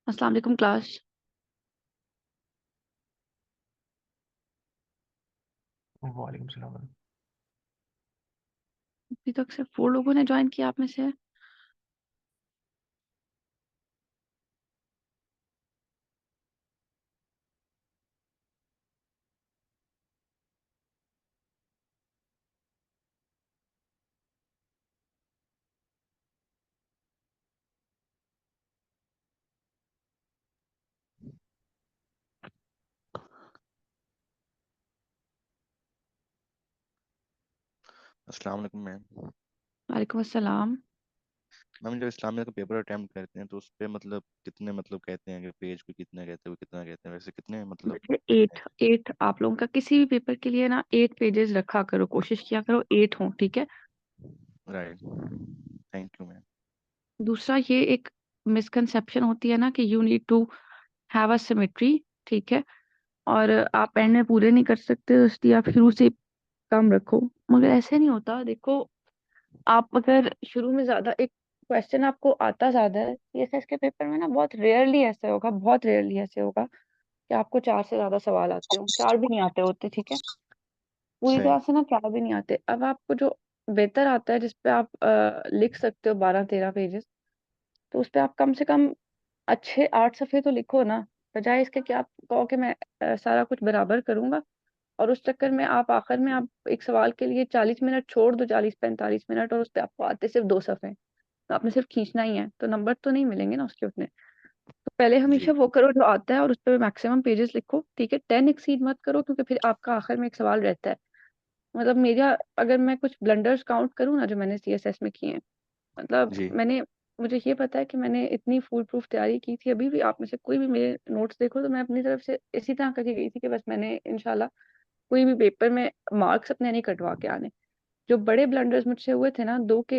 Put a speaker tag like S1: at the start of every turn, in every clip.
S1: अस्सलाम वालेकुम क्लास।
S2: वालेकुम सलाम।
S1: अभी तक सिर्फ 4 लोगों ने ज्वाइन किया आप में से।
S2: अस्सलाम वालेकुम मैम।
S1: वालेकुम अस्सलाम।
S2: मैम जब इस्लामिया का पेपर अटेम्प्ट करते हैं तो उस पे मतलब कितने मतलब कहते हैं कि पेज को कितने कहते हैं, वो कितना कहते हैं, वैसे कितने मतलब
S1: वैसे
S2: है?
S1: 8 आप लोगों का किसी भी पेपर के लिए ना 8 पेजेस रखा करो, कोशिश किया करो 8 हो, ठीक है।
S2: राइट। Thank you ma'am.
S1: दूसरा, ये एक मिसकंसेप्शन होती है ना कि you need to have a symmetry, ठीक है। और आप एंड में पूरे नहीं कर सकते तो इसलिए आप शुरू से कम रखो। मगर ऐसे नहीं होता, देखो। आप अगर शुरू में ज्यादा एक क्वेश्चन आपको आता ज्यादा है सीएसएस के पेपर में ना, बहुत रेयरली ऐसे होगा, बहुत रेयरली ऐसे होगा कि आपको 4 से ज्यादा सवाल आते हो। 4 भी नहीं आते होते, ठीक है। पूरी
S2: सही।
S1: तरह से ना 4 भी नहीं आते। अब आपको जो बेहतर आता है, जिसपे आप लिख सकते हो 12-13 पेजेस, तो उस पे आप कम से कम अच्छे 8 सफ़े तो लिखो ना। बजाय इसके कि आप कहो कि मैं सारा कुछ बराबर करूंगा, और उस चक्कर में आप आखिर में आप एक सवाल के लिए 40 मिनट छोड़ दो, 40-45 मिनट, और उस पे आपको आते सिर्फ 2 सफ़े। तो आपने सिर्फ खींचना ही है, तो नंबर तो नहीं मिलेंगे ना उसके उतने। तो पहले हमेशा
S2: जी।
S1: वो करो जो आता है, और उस पर मैक्सिमम पेजेस लिखो, ठीक है। 10 एक्सीड मत करो, क्योंकि फिर आपका आखिर में एक सवाल रहता है। मतलब मेरा, अगर मैं कुछ ब्लंडर्स काउंट करूँ ना जो मैंने सीएसएस में किए हैं, मतलब
S2: जी।
S1: मुझे ये पता है कि मैंने इतनी फूल प्रूफ तैयारी की थी। अभी भी आप में से कोई भी मेरे नोट्स देखो तो मैं अपनी तरफ से इसी तरह करके गई थी कि बस मैंने इंशाल्लाह कोई भी पेपर में मार्क्स अपने नहीं कटवा के आने। जो बड़े ब्लंडर्स मुझसे हुए थे ना, दो के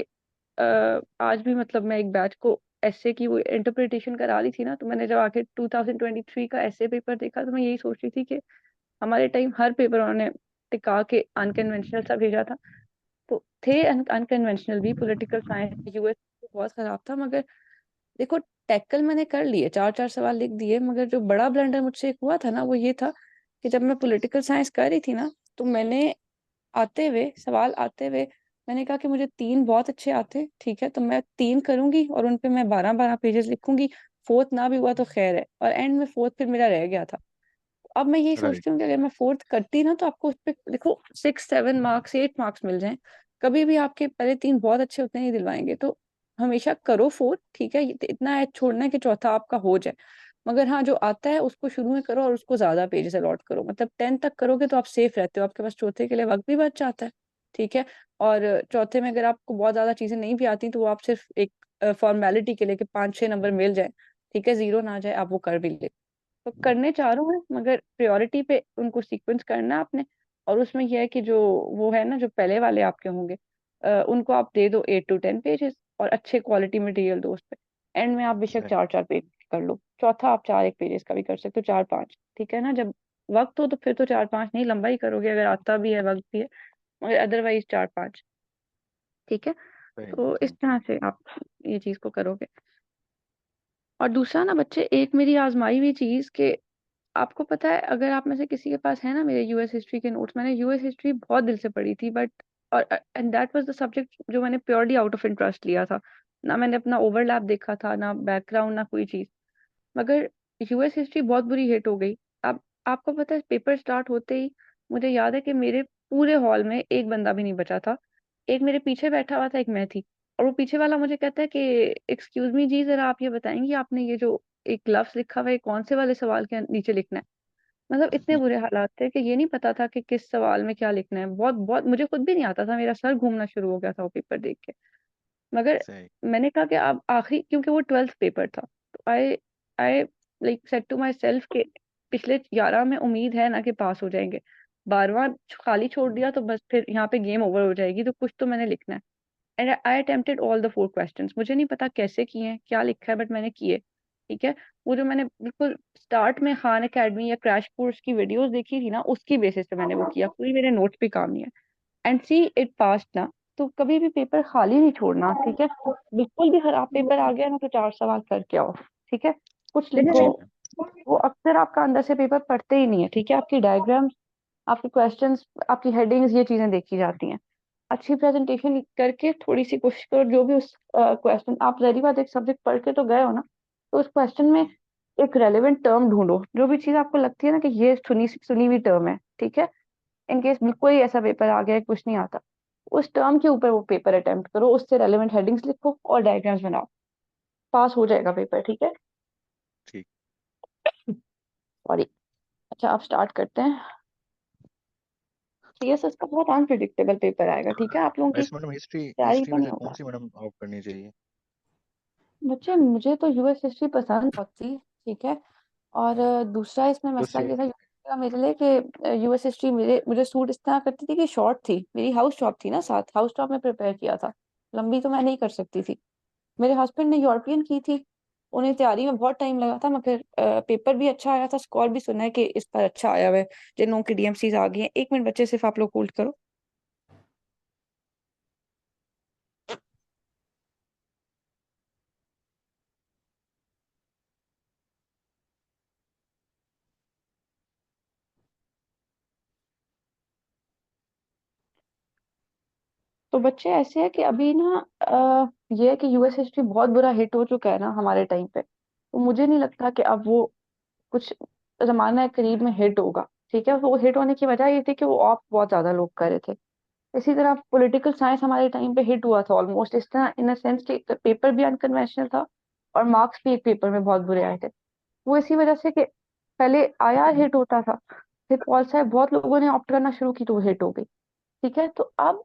S1: आज भी, मतलब मैं एक बैच को एसए की वो इंटरप्रिटेशन करा ली थी ना, तो मैंने जब आखिर 2023 का एसए पेपर देखा तो मैं यही सोच रही थी कि हमारे टाइम हर पेपर उन्होंने टिका के अनकन्वेंशनल सा भेजा था। तो थे अनकन्वेंशनल भी, पॉलिटिकल साइंस यूएस बहुत खराब था, मगर देखो, टैकल मैंने कर लिए, 4-4 सवाल लिख दिए। मगर जो बड़ा ब्लंडर मुझसे एक हुआ था ना, वो ये था कि जब मैं पॉलिटिकल साइंस कर रही थी ना, तो मैंने आते हुए सवाल आते हुए मैंने कहा कि मुझे 3 बहुत अच्छे आते, ठीक है, तो मैं 3 करूंगी और उनपे मैं 12-12 पेजेस लिखूंगी। फोर्थ ना भी हुआ तो खैर है, और एंड में फोर्थ फिर मेरा रह गया था। अब मैं यही
S2: राइट।
S1: सोचती हूँ कि अगर मैं फोर्थ करती ना, तो आपको उस पे देखो 6-7 मार्क्स, 8 मार्क्स मिल जाएं। कभी भी आपके पहले 3 बहुत अच्छे उतने नहीं दिलवाएंगे, तो हमेशा करो फोर्थ, ठीक है। इतना है छोड़ना है कि चौथा आपका हो जाए। मगर हाँ, जो आता है उसको शुरू में करो और उसको ज्यादा पेजेस अलॉट करो। मतलब 10 तक करोगे तो आप सेफ रहते हो, आपके पास चौथे के लिए वक्त भी बच जाता है, ठीक है। और चौथे में अगर आपको बहुत ज्यादा चीजें नहीं भी आती, तो वो आप सिर्फ एक फॉर्मेलिटी के लिए कि 5-6 नंबर मिल जाए, ठीक है, जीरो ना जाए, आप वो कर भी ले। तो करने चारों हैं, मगर प्रायोरिटी पे उनको सीक्वेंस करना है आपने। और उसमें यह है कि जो वो है ना, जो पहले वाले आपके होंगे, उनको आप दे दो 8 to 10 पेजेस, और अच्छे क्वालिटी मटेरियल दो उस पे। एंड में आप बेशक
S2: सही।
S1: 4-4 पेज कर लो। चौथा आप 4 1 पेजेस का भी कर सकते हो, 4-5, ठीक है ना। जब वक्त हो तो फिर तो 4-5 नहीं, लंबा ही करोगे अगर आता भी है, वक्त भी है। मगर अदरवाइज 4-5, ठीक है।
S2: सही।
S1: तो इस
S2: थैंक यू।
S1: तरह से आप ये चीज को करोगे। और दूसरा ना बच्चे, एक मेरी आजमाई हुई चीज के, आपको पता है, अगर आप में से किसी के पास है ना मेरे यूएस हिस्ट्री के नोट्स, मैंने यूएस हिस्ट्री बहुत दिल से पढ़ी थी, बट और and that was the subject जो मैंने प्योरली आउट ऑफ इंटरेस्ट लिया था। ना मैंने अपना ओवरलैप देखा था, ना बैकग्राउंड, ना कोई चीज। मगर यूएस हिस्ट्री बहुत बुरी हिट हो गई। अब आपको पता है, पेपर स्टार्ट होते ही मुझे याद है कि मेरे पूरे हॉल में एक बंदा भी नहीं बचा था। एक मेरे पीछे बैठा हुआ था, एक मैं थी। और वो पीछे वाला मुझे कहता है कि एक्सक्यूज मी जी, जरा आप ये बताएंगे आपने ये जो एक लफ्ज लिखा हुआ है, कौन से वाले सवाल के नीचे लिखना है। मतलब इतने बुरे हालात थे कि ये नहीं पता था कि किस सवाल में क्या लिखना है। बहुत बहुत मुझे खुद भी नहीं आता था, मेरा सर घूमना शुरू हो गया था वो पेपर देख के। मगर
S2: सही।
S1: मैंने कहा कि अब आखिरी, क्योंकि वो 12th पेपर था, तो I I like said to myself के पिछले 11 में उम्मीद है ना कि पास हो जाएंगे। 12वां खाली छोड़ दिया तो बस फिर यहाँ पे गेम ओवर हो जाएगी, तो कुछ तो मैंने लिखना है। And I attempted all the 4 questions. मुझे नहीं पता कैसे किए हैं, क्या लिखा है, बट मैंने किए, ठीक है। वो जो मैंने बिल्कुल स्टार्ट में खान एकेडमी या क्रैश कोर्स की वीडियोस देखी थी ना, उसकी बेसिस पे मैंने वो किया, कोई मेरे नोट्स पे काम नहीं है। एंड सी इट पास्ट ना। तो कभी भी पेपर खाली नहीं छोड़ना, ठीक है। बिल्कुल भी खराब पेपर आ गया ना, तो 4 सवाल करके आओ, ठीक है। कुछ लिखो।
S2: ठीक है।
S1: वो अक्सर आपका अंदर से पेपर पढ़ते ही नहीं है, ठीक है। आपकी डायग्राम्स, आपके क्वेश्चंस, आपकी हेडिंग्स, ये चीजें देखी जाती हैं। अच्छी प्रेजेंटेशन करके थोड़ी सी कोशिश करो, जो भी उस क्वेश्चन, आप पहली बात एक सब्जेक्ट पढ़ के तो गए हो ना, तो उस क्वेश्चन में एक रेलेवेंट टर्म ढूंढो, जो भी चीज आपको लगती है ना कि ये सुनी सुनी हुई टर्म है, ठीक है। इन केस कोई ऐसा पेपर आ गया है, कुछ नहीं आता, उस टर्म के ऊपर वो पेपर अटेम्प्ट करो, उससे रेलेवेंट हेडिंग्स लिखो और डायग्राम्स बनाओ, पास हो जाएगा पेपर, ठीक है।
S2: ठीक।
S1: सॉरी। अच्छा, आप स्टार्ट करते हैं। सीएसएस का बहुत अनप्रिडिक्टेबल पेपर आएगा, ठीक है, आप लोगों की
S2: वैसे मैडम हिस्ट्री
S1: तैयारी
S2: हिस्ट्री
S1: तो
S2: में
S1: नहीं
S2: से कौन
S1: होगा।
S2: सी मैडम ऑफ करनी चाहिए?
S1: बच्चे, मुझे तो यूएस हिस्ट्री पसंद बहुत थी, ठीक है। और दूसरा इसमें
S2: तो
S1: मसला
S2: से
S1: ये था का मेरे लिए कि यूएस हिस्ट्री मेरे मुझे सूट इस तरह करती थी कि शॉर्ट थी, मेरी हाउस जॉब थी ना, साथ हाउस जॉब में प्रिपेयर किया था, लंबी तो मैं नहीं कर सकती थी। मेरे हस्बैंड ने यूरोपियन की थी, उन्हें तैयारी में बहुत टाइम लगा था, मगर पेपर भी अच्छा आया था, स्कोर भी सुना है कि इस पर अच्छा आया हुआ है, जिन लोगों की डीएमसीज आ गई हैं। 1 मिनट बच्चे, सिर्फ आप लोग होल्ड करो। तो बच्चे ऐसे है कि अभी ना ये है कि यूएस हिस्ट्री बहुत बुरा हिट हो चुका है ना हमारे टाइम पे, तो मुझे नहीं लगता कि अब वो कुछ जमाना करीब में हिट होगा, ठीक है। वो हिट होने की वजह ये थी कि वो ऑफ बहुत ज्यादा लोग कर रहे थे। इसी तरह पॉलिटिकल साइंस हमारे टाइम पे हिट हुआ था ऑलमोस्ट इस तरह, इन अ सेंस कि पेपर भी अनकन्वेंशनल था और मार्क्स भी एक पेपर में बहुत बुरे आए थे। वो इसी वजह से कि पहले आया हिट होता था, फिर पॉल साहब बहुत लोगों ने ऑप्ट करना शुरू की तो वो हिट हो गई, ठीक है। तो अब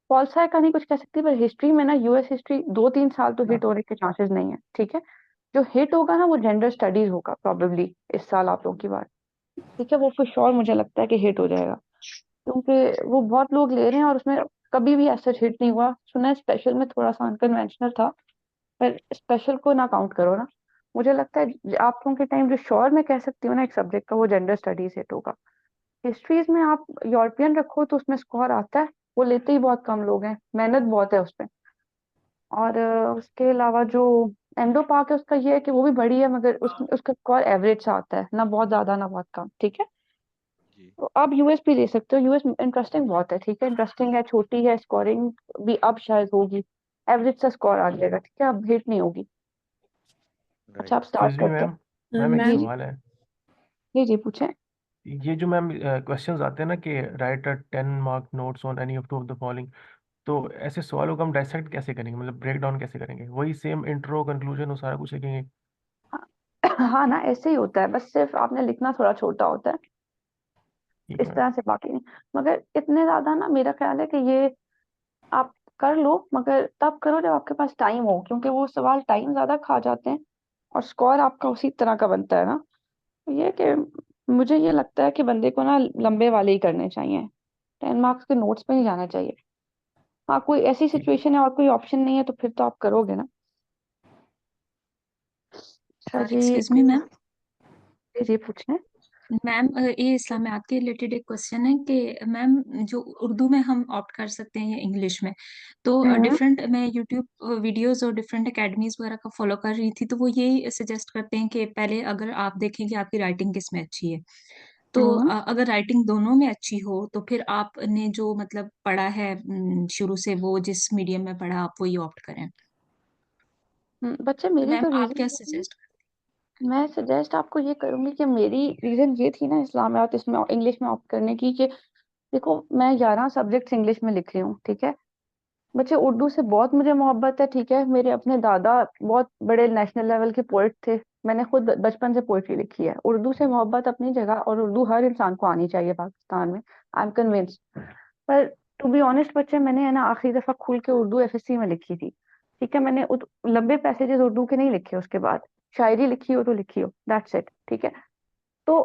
S1: पॉल साहब का नहीं कुछ कह सकती, पर हिस्ट्री में ना यूएस हिस्ट्री 2-3 साल तो हिट होने के चांसेस नहीं है, ठीक है। जो हिट होगा ना वो जेंडर स्टडीज होगा प्रॉबेबली इस साल आप लोगों की बात, ठीक है। वो फॉर श्योर मुझे लगता है कि हिट हो जाएगा, क्योंकि वो बहुत लोग ले रहे हैं और उसमें कभी भी ऐसा हिट नहीं हुआ। सुना है स्पेशल में थोड़ा सा अनकन्वेंशनल था, पर स्पेशल को ना काउंट करो ना। मुझे लगता है आप लोगों के टाइम जो श्योर मैं कह सकती हूँ ना एक सब्जेक्ट का, वो जेंडर स्टडीज हिट होगा। हिस्ट्रीज में आप यूरोपियन रखो तो उसमें स्कोर आता है, वो लेते ही बहुत कम लोग हैं, मेहनत बहुत है उसमें। और उसके अलावा जो एंडो पार्क है उसका ये है कि वो भी बड़ी है, मगर उसका स्कोर एवरेज सा आता है, ना बहुत ज्यादा ना बहुत कम, ठीक है।
S2: जी।
S1: तो आप यूएस भी ले सकते हो, यूएस इंटरेस्टिंग बहुत है, ठीक है, इंटरेस्टिंग है, छोटी है, स्कोरिंग भी अब शायद होगी, एवरेज सा स्कोर आ जाएगा, ठीक है, अब हिट नहीं होगी। अच्छा,
S2: राइट।
S1: आप स्टार्ट
S3: एक्सक्यूज मी
S1: करते
S3: मैम।
S1: हैं।
S3: मैम एक
S1: जी जी।
S3: सवाल है।
S1: जी जी पूछें।
S3: ये जो मैम क्वेश्चंस आते हैं ना कि right a 10 mark notes on any of two of the following, तो ऐसे सवालों को हम डाइसेक्ट कैसे करेंगे, मतलब ब्रेक डाउन कैसे करेंगे? वही सेम इंट्रो कंक्लूजन वो सारा कुछ लिखेंगे?
S1: हाँ हाँ ना, ऐसे ही होता है, बस सिर्फ आपने लिखना थोड़ा छोटा होता है,
S3: ठीक है
S1: इस
S3: मैम।
S1: तरह से, बाकी नहीं। मगर इतने ज्यादा ना, मेरा ख्याल है कि ये आप कर लो, मगर तब करो जब आपके पास टाइम हो, क्योंकि वो सवाल टाइम ज्यादा खा जाते हैं और स्कोर आपका उसी तरह का बनता है ना। तो ये कि मुझे ये लगता है कि बंदे को ना लंबे वाले ही करने चाहिए, 10 मार्क्स के नोट्स पे नहीं जाना चाहिए। हाँ, कोई ऐसी
S3: ठीक।
S1: सिचुएशन है और कोई ऑप्शन नहीं है तो फिर तो आप करोगे ना। अच्छा जी।
S4: Excuse me ma'am.
S1: जी पूछें।
S4: मैम ये इस्लामियात के रिलेटेड एक क्वेश्चन है कि मैम, जो उर्दू में हम ऑप्ट कर सकते हैं या इंग्लिश में, तो
S1: हम्म
S4: डिफरेंट, मैं यूट्यूब वीडियोस और डिफरेंट एकेडमीज वगैरह का फॉलो कर रही थी, तो वो यही सजेस्ट करते हैं कि पहले अगर आप देखें कि आपकी राइटिंग किस में अच्छी है, तो
S1: हम्म
S4: अगर राइटिंग दोनों में अच्छी हो तो फिर आपने जो मतलब पढ़ा है शुरू से, वो जिस मीडियम में पढ़ा आप वही ऑप्ट करें।
S1: बच्चे,
S4: तो
S1: मेरी
S4: मैम
S1: तो
S4: आप क्या
S1: रीजन,
S4: सजेस्ट
S1: मैं सजेस्ट आपको ये करूंगी कि मेरी रीजन ये थी ना इस्लामियात इसमें इंग्लिश में ऑप्ट करने की, कि देखो मैं 11 सब्जेक्ट्स इंग्लिश में लिख रही हूँ, ठीक है। बच्चे, उर्दू से बहुत मुझे मोहब्बत है, ठीक है। मेरे अपने दादा बहुत बड़े नेशनल लेवल के पोइट थे, मैंने खुद बचपन से पोइट्री लिखी है। उर्दू से मोहब्बत अपनी जगह, और उर्दू हर इंसान को आनी चाहिए पाकिस्तान में, आई एम कन्विंस्ड। पर टू बी ऑनेस्ट बच्चे, मैंने है ना आखिरी दफा खुल के उर्दू एफएससी में लिखी थी, ठीक है। मैंने लंबे पैसेजेस उर्दू के नहीं लिखे, उसके बाद शायरी लिखी हो तो लिखी हो, दैट्स इट, ठीक है। तो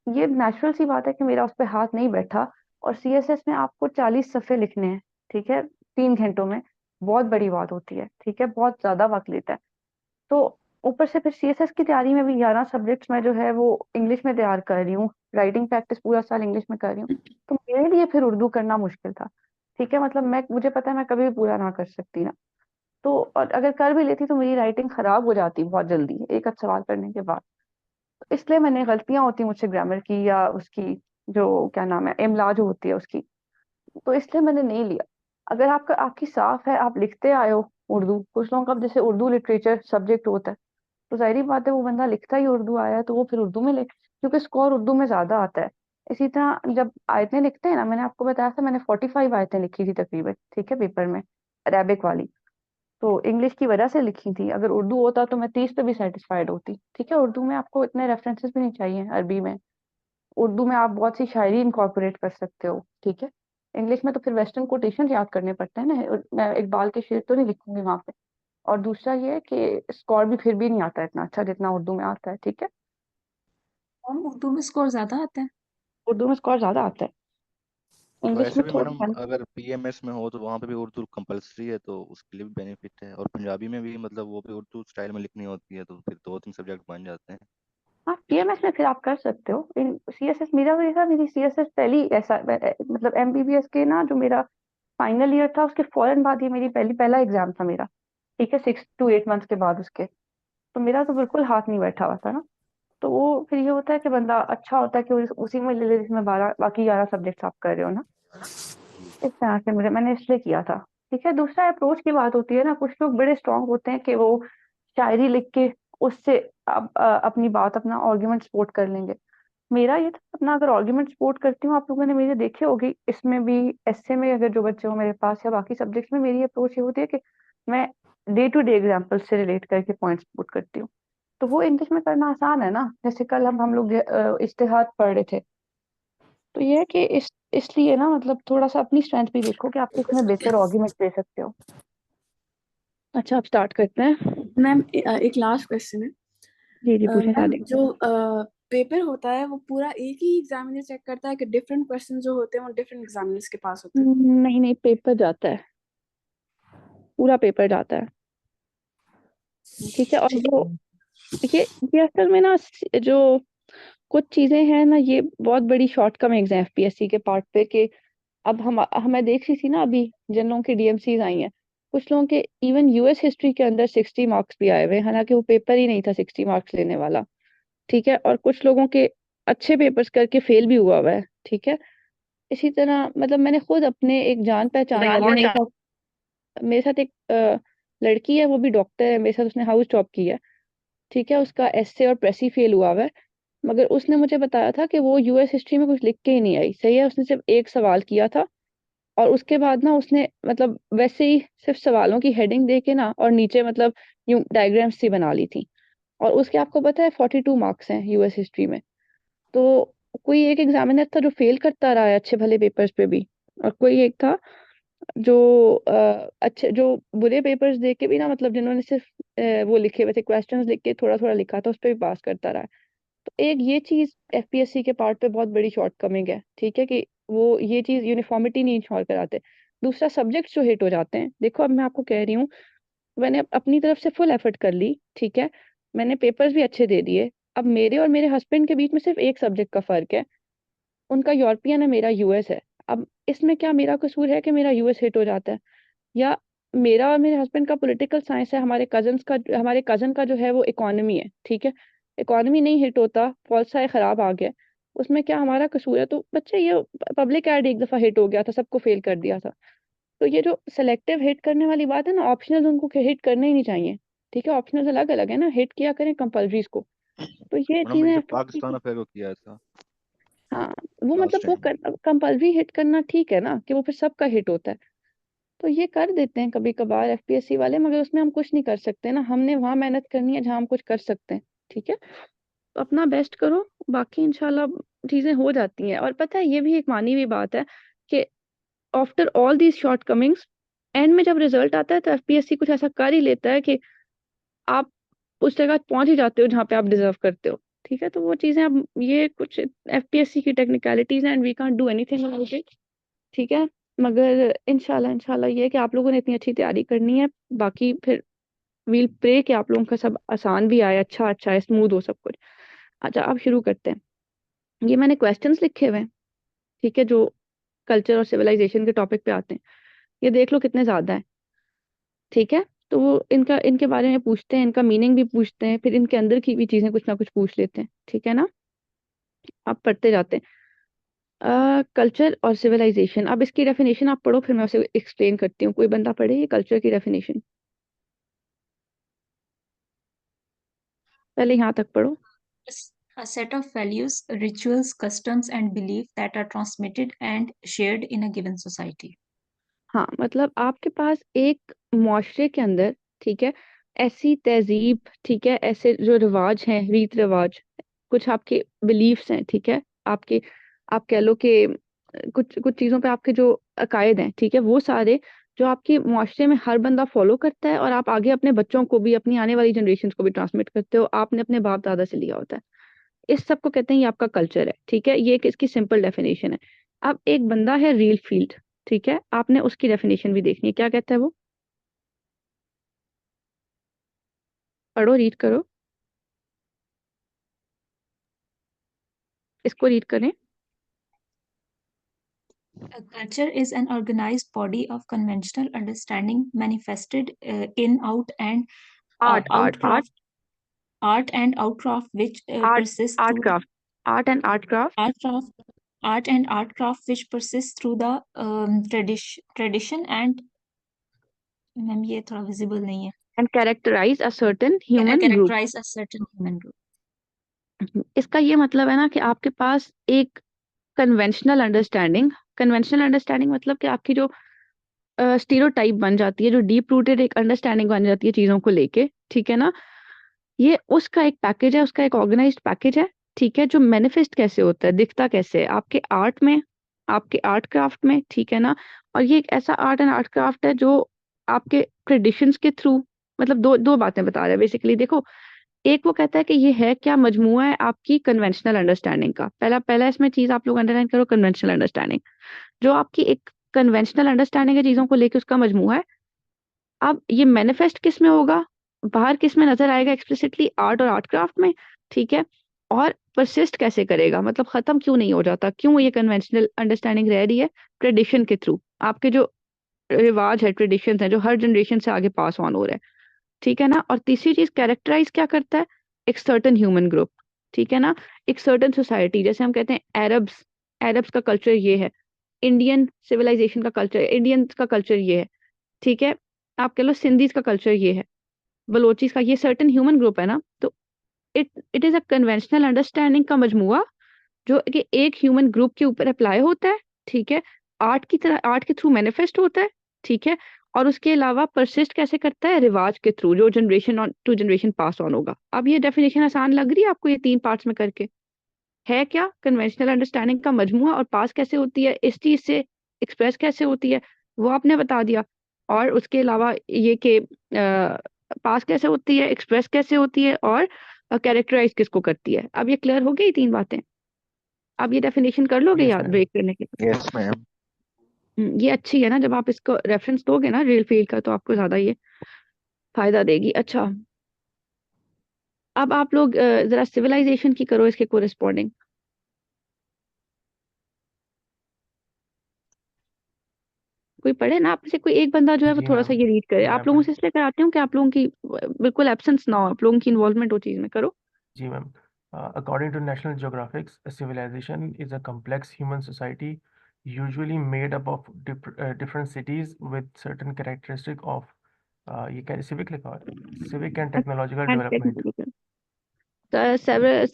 S1: ये नेचुरल सी बात है कि मेरा उस पर हाथ नहीं बैठा। और सीएसएस में आपको 40 सफ़े लिखने हैं, ठीक है, 3 घंटों में, बहुत बड़ी बात होती है, ठीक है, बहुत ज्यादा वक्त लेता है। तो ऊपर से फिर सीएसएस की तैयारी में भी 11 सब्जेक्ट्स में जो है वो इंग्लिश में तैयार कर रही हूँ, राइटिंग प्रैक्टिस पूरा साल इंग्लिश में कर रही हूँ, तो मेरे लिए फिर उर्दू करना मुश्किल था, ठीक है। मतलब मैं, मुझे पता है मैं कभी भी पूरा ना कर सकती ना। तो और अगर कर भी लेती तो मेरी राइटिंग खराब हो जाती बहुत जल्दी एक आध सवाल करने के बाद। तो इसलिए मैंने, गलतियां होती मुझसे ग्रामर की या उसकी जो क्या नाम है इमला जो होती है उसकी, तो इसलिए मैंने नहीं लिया। अगर आपका आपकी साफ है, आप लिखते आए हो उर्दू, कुछ लोगों का जैसे उर्दू लिटरेचर सब्जेक्ट होता है, तो जाहिर बात है वो बंदा लिखता ही उर्दू आया है तो वो फिर उर्दू में ले, क्योंकि स्कोर उर्दू में ज्यादा आता है। इसी तरह जब आयतें लिखते हैं ना, मैंने आपको बताया था मैंने 45 आयतें लिखी थी तकरीबन, ठीक है, पेपर में, अरेबिक वाली। तो इंग्लिश की वजह से लिखी थी, अगर उर्दू होता तो मैं 30 पे भी सेटिस्फाइड होती, ठीक है। उर्दू में आपको इतने रेफरेंसेस भी नहीं चाहिए, अरबी में, उर्दू में आप बहुत सी शायरी इनकॉर्पोरेट कर सकते हो, ठीक है। इंग्लिश में तो फिर वेस्टर्न कोटेशन याद करने पड़ते हैं ना, मैं इकबाल के शेर तो नहीं लिखूंगी वहां पे। और दूसरा ये है कि स्कोर भी फिर भी नहीं आता इतना अच्छा जितना उर्दू में आता है, ठीक है।
S4: और उर्दू में स्कोर ज्यादा आता है।
S1: उर्दू में स्कोर ज्यादा आता है, इंग्लिश
S2: वैसे
S1: में
S2: भी
S1: थोड़ा
S2: मैडम,
S1: कम।
S2: अगर पीएमएस में हो तो वहाँ पे भी उर्दू कंपलसरी है, तो उसके लिए भी बेनिफिट है। और पंजाबी में भी मतलब वो भी उर्दू स्टाइल में लिखनी होती है, तो फिर 2-3 सब्जेक्ट बन जाते हैं।
S1: हाँ, पीएमएस में फिर आप कर सकते हो। इन सीएसएस मेरा भी था, मेरी सीएसएस पहली ऐसा मतलब एमबीबीएस के ना जो मेरा फाइनल ईयर था उसके फौरन बाद ये मेरी पहला एग्जाम था मेरा, ठीक है, 6 to 8 मंथ्स के बाद उसके। तो मेरा तो बिल्कुल हाथ नहीं बैठा हुआ था ना। तो वो फिर ये होता है कि बंदा अच्छा होता है कि उसी में ले ले जिसमें 12 बाकी 11 सब्जेक्ट्स आप कर रहे हो ना।
S2: जी।
S1: इस तरह से मैंने इसलिए किया था, ठीक है। दूसरा अप्रोच की बात होती है ना, कुछ लोग बड़े स्ट्रांग होते हैं कि वो शायरी लिख के उससे अपनी बात, अपना आर्ग्यूमेंट सपोर्ट कर लेंगे। मेरा ये था अपना, अगर आर्ग्यूमेंट सपोर्ट करती हूँ, आप लोगों ने मेरे देखे होगी इसमें भी, एसए में अगर जो बच्चे हो मेरे पास या बाकी सब्जेक्ट्स में, मेरी अप्रोच ये होती है कि मैं डे टू डे एग्जाम्पल से रिलेट करके पॉइंट्स पुट करती हूँ। तो वो इंग्लिश में करना आसान है ना, जैसे कल हम लोग इज्तिहाद पढ़ रहे थे। तो ये है कि इसलिए ना मतलब थोड़ा सा अपनी स्ट्रेंथ भी देखो कि आप किसमें बेहतर आर्ग्यूमेंट दे सकते हो। अच्छा, अब स्टार्ट करते हैं।
S5: मैम एक लास्ट क्वेश्चन है।
S1: जी जी, पूछें
S5: मैम
S1: शादी।
S5: जो पेपर होता है वो पूरा एक ही एग्जामिनर चेक करता है कि डिफरेंट क्वेश्चन जो होते हैं वो डिफरेंट एग्जामिनर्स के पास होते हैं?
S1: नहीं नहीं, पेपर जाता है, पूरा पेपर जाता है, ठीक है। और वो ये असल में ना जो कुछ चीजें हैं ना, ये बहुत बड़ी शॉर्टकमिंग्स हैं एफपीएससी के पार्ट पे, कि अब हम हमें देख रही थी ना अभी, जिन लोगों की डीएमसीज आई हैं, कुछ लोगों के इवन यूएस हिस्ट्री के अंदर 60 मार्क्स भी आए हुए हैं, हालांकि वो पेपर ही नहीं था 60 मार्क्स लेने वाला, ठीक है। और कुछ लोगों के अच्छे पेपर्स करके फेल भी हुआ है, ठीक है। इसी तरह मतलब मैंने खुद अपने एक जान पहचान वाले, मेरे साथ एक लड़की है, वो भी डॉक्टर है मेरे साथ, उसने हाउस जॉब की है, ठीक है। उसका एसए और प्रेसी फेल हुआ है, मगर उसने मुझे बताया था कि वो यूएस हिस्ट्री में कुछ लिख के ही नहीं आई, सही है, उसने सिर्फ एक सवाल किया था। और उसके बाद ना उसने मतलब वैसे ही सिर्फ सवालों की हेडिंग दे के ना, और नीचे मतलब यूं डायग्राम्स सी बना ली थी। और उसके आपको पता है 42 मार्क्स हैं यूएस हिस्ट्री में। तो कोई एक एग्जामिनर था जो फेल करता रहा है अच्छे भले पेपर्स पे भी, और कोई एक था जो अच्छे जो बुरे पेपर्स दे के भी ना, मतलब जिन्होंने सिर्फ वो लिखे वैसे क्वेश्चंस लिख के थोड़ा थोड़ा लिखा था, उस पर भी पास करता रहा है। तो एक ये चीज एफपीएससी के पार्ट पे बहुत बड़ी शॉर्टकमिंग है, ठीक है, कि वो ये चीज यूनिफॉर्मिटी नहीं इंश्योर कराते। दूसरा, सब्जेक्ट्स जो हिट हो जाते हैं, देखो अब मैं आपको कह रही हूँ, मैंने अपनी तरफ से फुल एफर्ट कर ली, ठीक है, मैंने पेपर्स भी अच्छे दे दिए। अब मेरे और मेरे हस्बैंड के बीच में सिर्फ एक सब्जेक्ट का फर्क है, उनका यूरोपियन है, मेरा यूएस है। अब इसमें क्या मेरा कसूर है कि मेरा यूएस हिट हो जाता है, या मेरा और मेरे हस्बैंड का पॉलिटिकल साइंस है, हमारे कजन का जो है वो इकोनॉमी है, ठीक है। इकोनॉमी नहीं हिट होता, पॉल साइ खराब आ गया, उसमें क्या हमारा कसूर है? तो बच्चे ये पब्लिक एड एक दफा हिट हो गया था, सबको फेल कर दिया था। तो ये जो सेलेक्टिव हिट करने वाली बात है ना, ऑप्शनल उनको हिट करने ही नहीं चाहिए, ठीक है। ऑप्शनल अलग अलग है ना, हिट किया करें कंपल्सरीज को। तो ये
S2: मैडम ये
S1: चीजें
S2: जो
S1: FPSC
S2: पाकिस्तान
S1: की,
S2: अफेयर को किया था
S1: हाँ, वो मतलब
S2: लास्ट
S1: वो
S2: टाइम।
S1: कंपल्सरी हिट करना ठीक है ना, कि वो फिर सबका हिट होता है। तो ये कर देते हैं कभी कभार एफपीएससी वाले, मगर उसमें हम कुछ नहीं कर सकते ना, हमने वहां मेहनत करनी है जहां हम कुछ कर सकते हैं, ठीक है। तो अपना बेस्ट करो, बाकी इंशाल्लाह चीजें हो जाती हैं। और पता है ये भी एक मानी हुई बात है कि after all these shortcomings, end में जब रिजल्ट आता है तो एफपीएससी कुछ ऐसा कर ही लेता है कि आप उस जगह पहुंच ही जाते हो जहाँ पे आप डिजर्व करते हो, ठीक है। तो वो चीजें अब ये कुछ एफपीएससी की टेक्निकलिटीज हैं, and we can't do anything about it, ठीक है। मगर इंशाल्लाह इंशाल्लाह ये है कि आप लोगों ने इतनी अच्छी तैयारी करनी है, बाकी फिर वील प्रे कि आप लोगों का सब आसान भी आए, अच्छा अच्छा है, स्मूथ हो सब कुछ। अच्छा, अब शुरू करते हैं। ये मैंने क्वेश्चंस लिखे हुए हैं, ठीक है, जो कल्चर और सिविलाइजेशन के टॉपिक पे आते हैं। ये देख लो कितने ज्यादा है, ठीक है। तो वो इनके बारे में पूछते हैं, इनका मीनिंग भी पूछते हैं, फिर इनके अंदर की भी चीजें कुछ ना कुछ पूछ लेते हैं, ठीक है ना। आप पढ़ते जाते हैं। कल्चर और सिविलाइजेशन, अब इसकी डेफिनेशन आप पढ़ो, फिर मैं उसे एक्सप्लेन करती हूँ। कोई बंदा पढ़े ये कल्चर की डेफिनेशन, पहले यहाँ तक पढ़ो।
S4: A set of values, rituals, customs, and belief that are transmitted and shared in a given society.
S1: हाँ, मतलब आपके पास एक मुआशरे के अंदर, ठीक है, ऐसी तहजीब, ठीक है, ऐसे जो रिवाज हैं, रीत रिवाज, कुछ आपके बिलीफ्स हैं, ठीक है, आपके, आप कह लो कि कुछ कुछ चीज़ों पे आपके जो अकायद हैं, ठीक है, वो सारे जो आपके मुआशरे में हर बंदा फॉलो करता है, और आप आगे अपने बच्चों को भी, अपनी आने वाली जनरेशन को भी ट्रांसमिट करते हो, आपने अपने बाप दादा से लिया होता है। इस सब को कहते हैं, ये आपका कल्चर है, ठीक है। ये एक इसकी सिंपल डेफिनेशन है। अब एक बंदा है रील फील्ड, ठीक है, आपने उसकी डेफिनेशन भी देखनी है, क्या कहता है वो, पढ़ो, रीड करो, इसको रीड करें।
S4: A culture is an organized body of conventional understanding manifested in
S1: art art art
S4: outcraft, art and outcraft which
S1: art
S4: persists
S1: art
S4: through the
S1: craft, art and art craft
S4: art craft, art and art craft which persists through the tradition and ma'am ये थोड़ा visible नहीं है
S1: and characterize a certain human group.
S4: characterize a certain human group.
S1: इसका ये मतलब है ना कि आपके पास एक कन्वेंशनल अंडरस्टैंडिंग मतलब कि आपकी जो स्टीरियोटाइप बन जाती है, जो डीप रूटेड एक अंडरस्टैंडिंग बन जाती है चीजों को लेके, ठीक है ना, ये उसका एक पैकेज है, उसका एक ऑर्गेनाइज्ड पैकेज है, ठीक है, जो मैनिफेस्ट कैसे होता है, दिखता कैसे है आपके आर्ट में, आपके आर्ट क्राफ्ट में, ठीक है ना। और ये एक ऐसा आर्ट एंड आर्ट क्राफ्ट है जो आपके ट्रेडिशंस के थ्रू, मतलब दो दो बातें बता रहा है बेसिकली। देखो, एक वो कहता है कि ये है क्या, मजमुआ है आपकी कन्वेंशनल अंडरस्टैंडिंग का। पहला पहला इसमें चीज आप लोग अंडरलाइन करो, कन्वेंशनल अंडरस्टैंडिंग, जो आपकी एक कन्वेंशनल अंडरस्टैंडिंग है चीजों को लेके, उसका मजमुआ है। अब ये मैनिफेस्ट किस में होगा, बाहर किस में नजर आएगा, एक्सप्लिसिटली आर्ट और आर्ट क्राफ्ट में, ठीक है। और परसिस्ट कैसे करेगा, मतलब खत्म क्यों नहीं हो जाता, क्यों ये कन्वेंशनल अंडरस्टैंडिंग रह रही है, ट्रेडिशन के थ्रू, आपके जो रिवाज है, ट्रेडिशन है, जो हर जनरेशन से आगे पास ऑन हो रहा है, ठीक है ना। और तीसरी चीज, कैरेक्टराइज क्या करता है, एक सर्टन ह्यूमन ग्रुप, ठीक है ना, एक सर्टन सोसाइटी। जैसे हम कहते हैं एरब्स, एरब्स का कल्चर ये है, इंडियन सिविलाइजेशन का कल्चर, इंडियन का कल्चर ये है, ठीक है। आप कह लो सिंधीज का कल्चर ये है, बलोचिस का, ये सर्टन ह्यूमन ग्रुप है ना। तो it it is a conventional understanding का मजमुआ, जो कि एक ह्यूमन ग्रुप के ऊपर अप्लाई होता है, ठीक है, आर्ट की तरह, आर्ट के थ्रू मैनिफेस्ट होता है, ठीक है। और उसके अलावा परसिस्ट कैसे करता है, रिवाज के थ्रू, जो generation on to generation pass on होगा। अब ये डेफिनेशन आसान लग रही है आपको, ये 3 पार्ट्स में करके, है क्या, कन्वेंशनल अंडरस्टैंडिंग का मजमुआ, और पास कैसे होती है, इस चीज से एक्सप्रेस कैसे होती है, वो आपने बता दिया। और उसके अलावा ये कि पास कैसे होती है, एक्सप्रेस कैसे होती है, और कैरेक्टराइज किसको करती है। अब ये क्लियर हो गई 3 बातें। अब ये डेफिनेशन कर लोगे
S3: यस
S1: याद
S3: मैम।
S1: ब्रेक करने के लिए।
S2: Yes ma'am.
S1: ये अच्छी है ना, जब आप इसको रेफरेंस दोगे ना रियल फील्ड का, तो आपको ज्यादा ये फायदा देगी। अच्छा, अब आप लोग जरा सिविलाइजेशन की करो, इसके कोरिस्पॉन्डिंग। कोई पढ़े ना, आप में से कोई एक बंदा जो है वो
S3: जी
S1: थोड़ा सा
S3: मैम,
S1: ये रीड करे।
S3: मैं
S1: आप लोगों
S3: पढ़
S1: से इसलिए कराती हूँ कि आप लोगों की बिल्कुल एब्सेंस ना हो, आप लोगों की इन्वॉल्वमेंट हो चीज में, करो।
S3: जी ma'am. According to National Geographic, a civilization is a complex human society usually made up of different cities with certain characteristic of ये क्या civic लिखा हुआ है, civic and technological
S1: and
S3: development.
S1: Technological,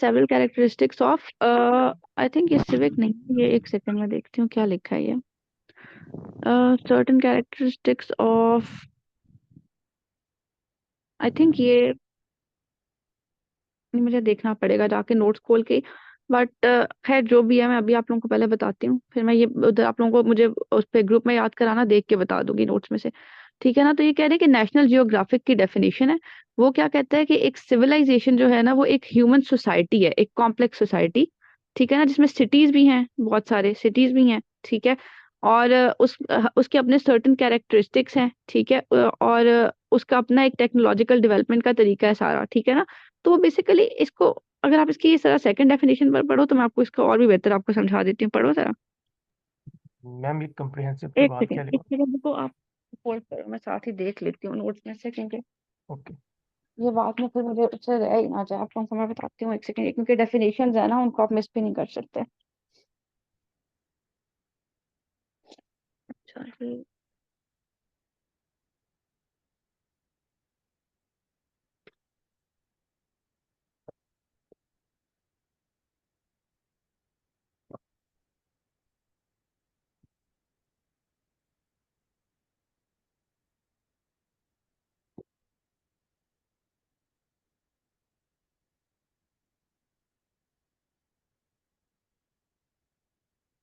S1: several characteristics of I think ये civic नहीं है, ये एक सेकंड में देखती हूँ क्या लिखा है ये, certain characteristics of, I think ये, मुझे देखना पड़ेगा जाके नोट्स खोल के। बट खैर जो भी है, मैं अभी आप लोगों को पहले बताती हूँ, फिर मैं ये उधर आप लोगों को मुझे उस पे ग्रुप में याद कराना, देख के बता दूंगी नोट्स में से, ठीक है ना। तो ये कह रहे हैं कि नेशनल जियोग्राफिक की डेफिनेशन है, वो क्या कहता है कि एक सिविलाइजेशन जो है ना, वो एक ह्यूमन सोसाइटी है, एक कॉम्प्लेक्स सोसाइटी, ठीक है ना, जिसमें सिटीज भी हैं, बहुत सारे सिटीज भी हैं, ठीक है। और उसके अपने सर्टन कैरेक्टरिस्टिक्स हैं, ठीक है। और उसका अपना एक टेक्नोलॉजिकल डेवलपमेंट का तरीका है सारा, ठीक है ना। तो बेसिकली इसको, अगर आप इसकी जरा सेकंड डेफिनेशन पर पढ़ो, तो मैं आपको इसको और भी बेहतर आपको समझा देती हूँ, पढ़ो जरा।
S3: मैम ये comprehensive के
S1: एक
S3: बाद क्या
S1: सेकंड, एक
S3: लिखा?
S1: सेकंड रुको आप, होल्ड करो, मैं साथ ही देख लेती हूँ नोट्स में से, क्योंकि
S3: ओके
S1: ये बात में फिर मुझे उससे रह ही ना जाए। आपको मैं बताती हूँ एक सेकंड, क्योंकि डेफिनेशन है ना, उनको आप मिस भी नहीं कर सकते। चलिए,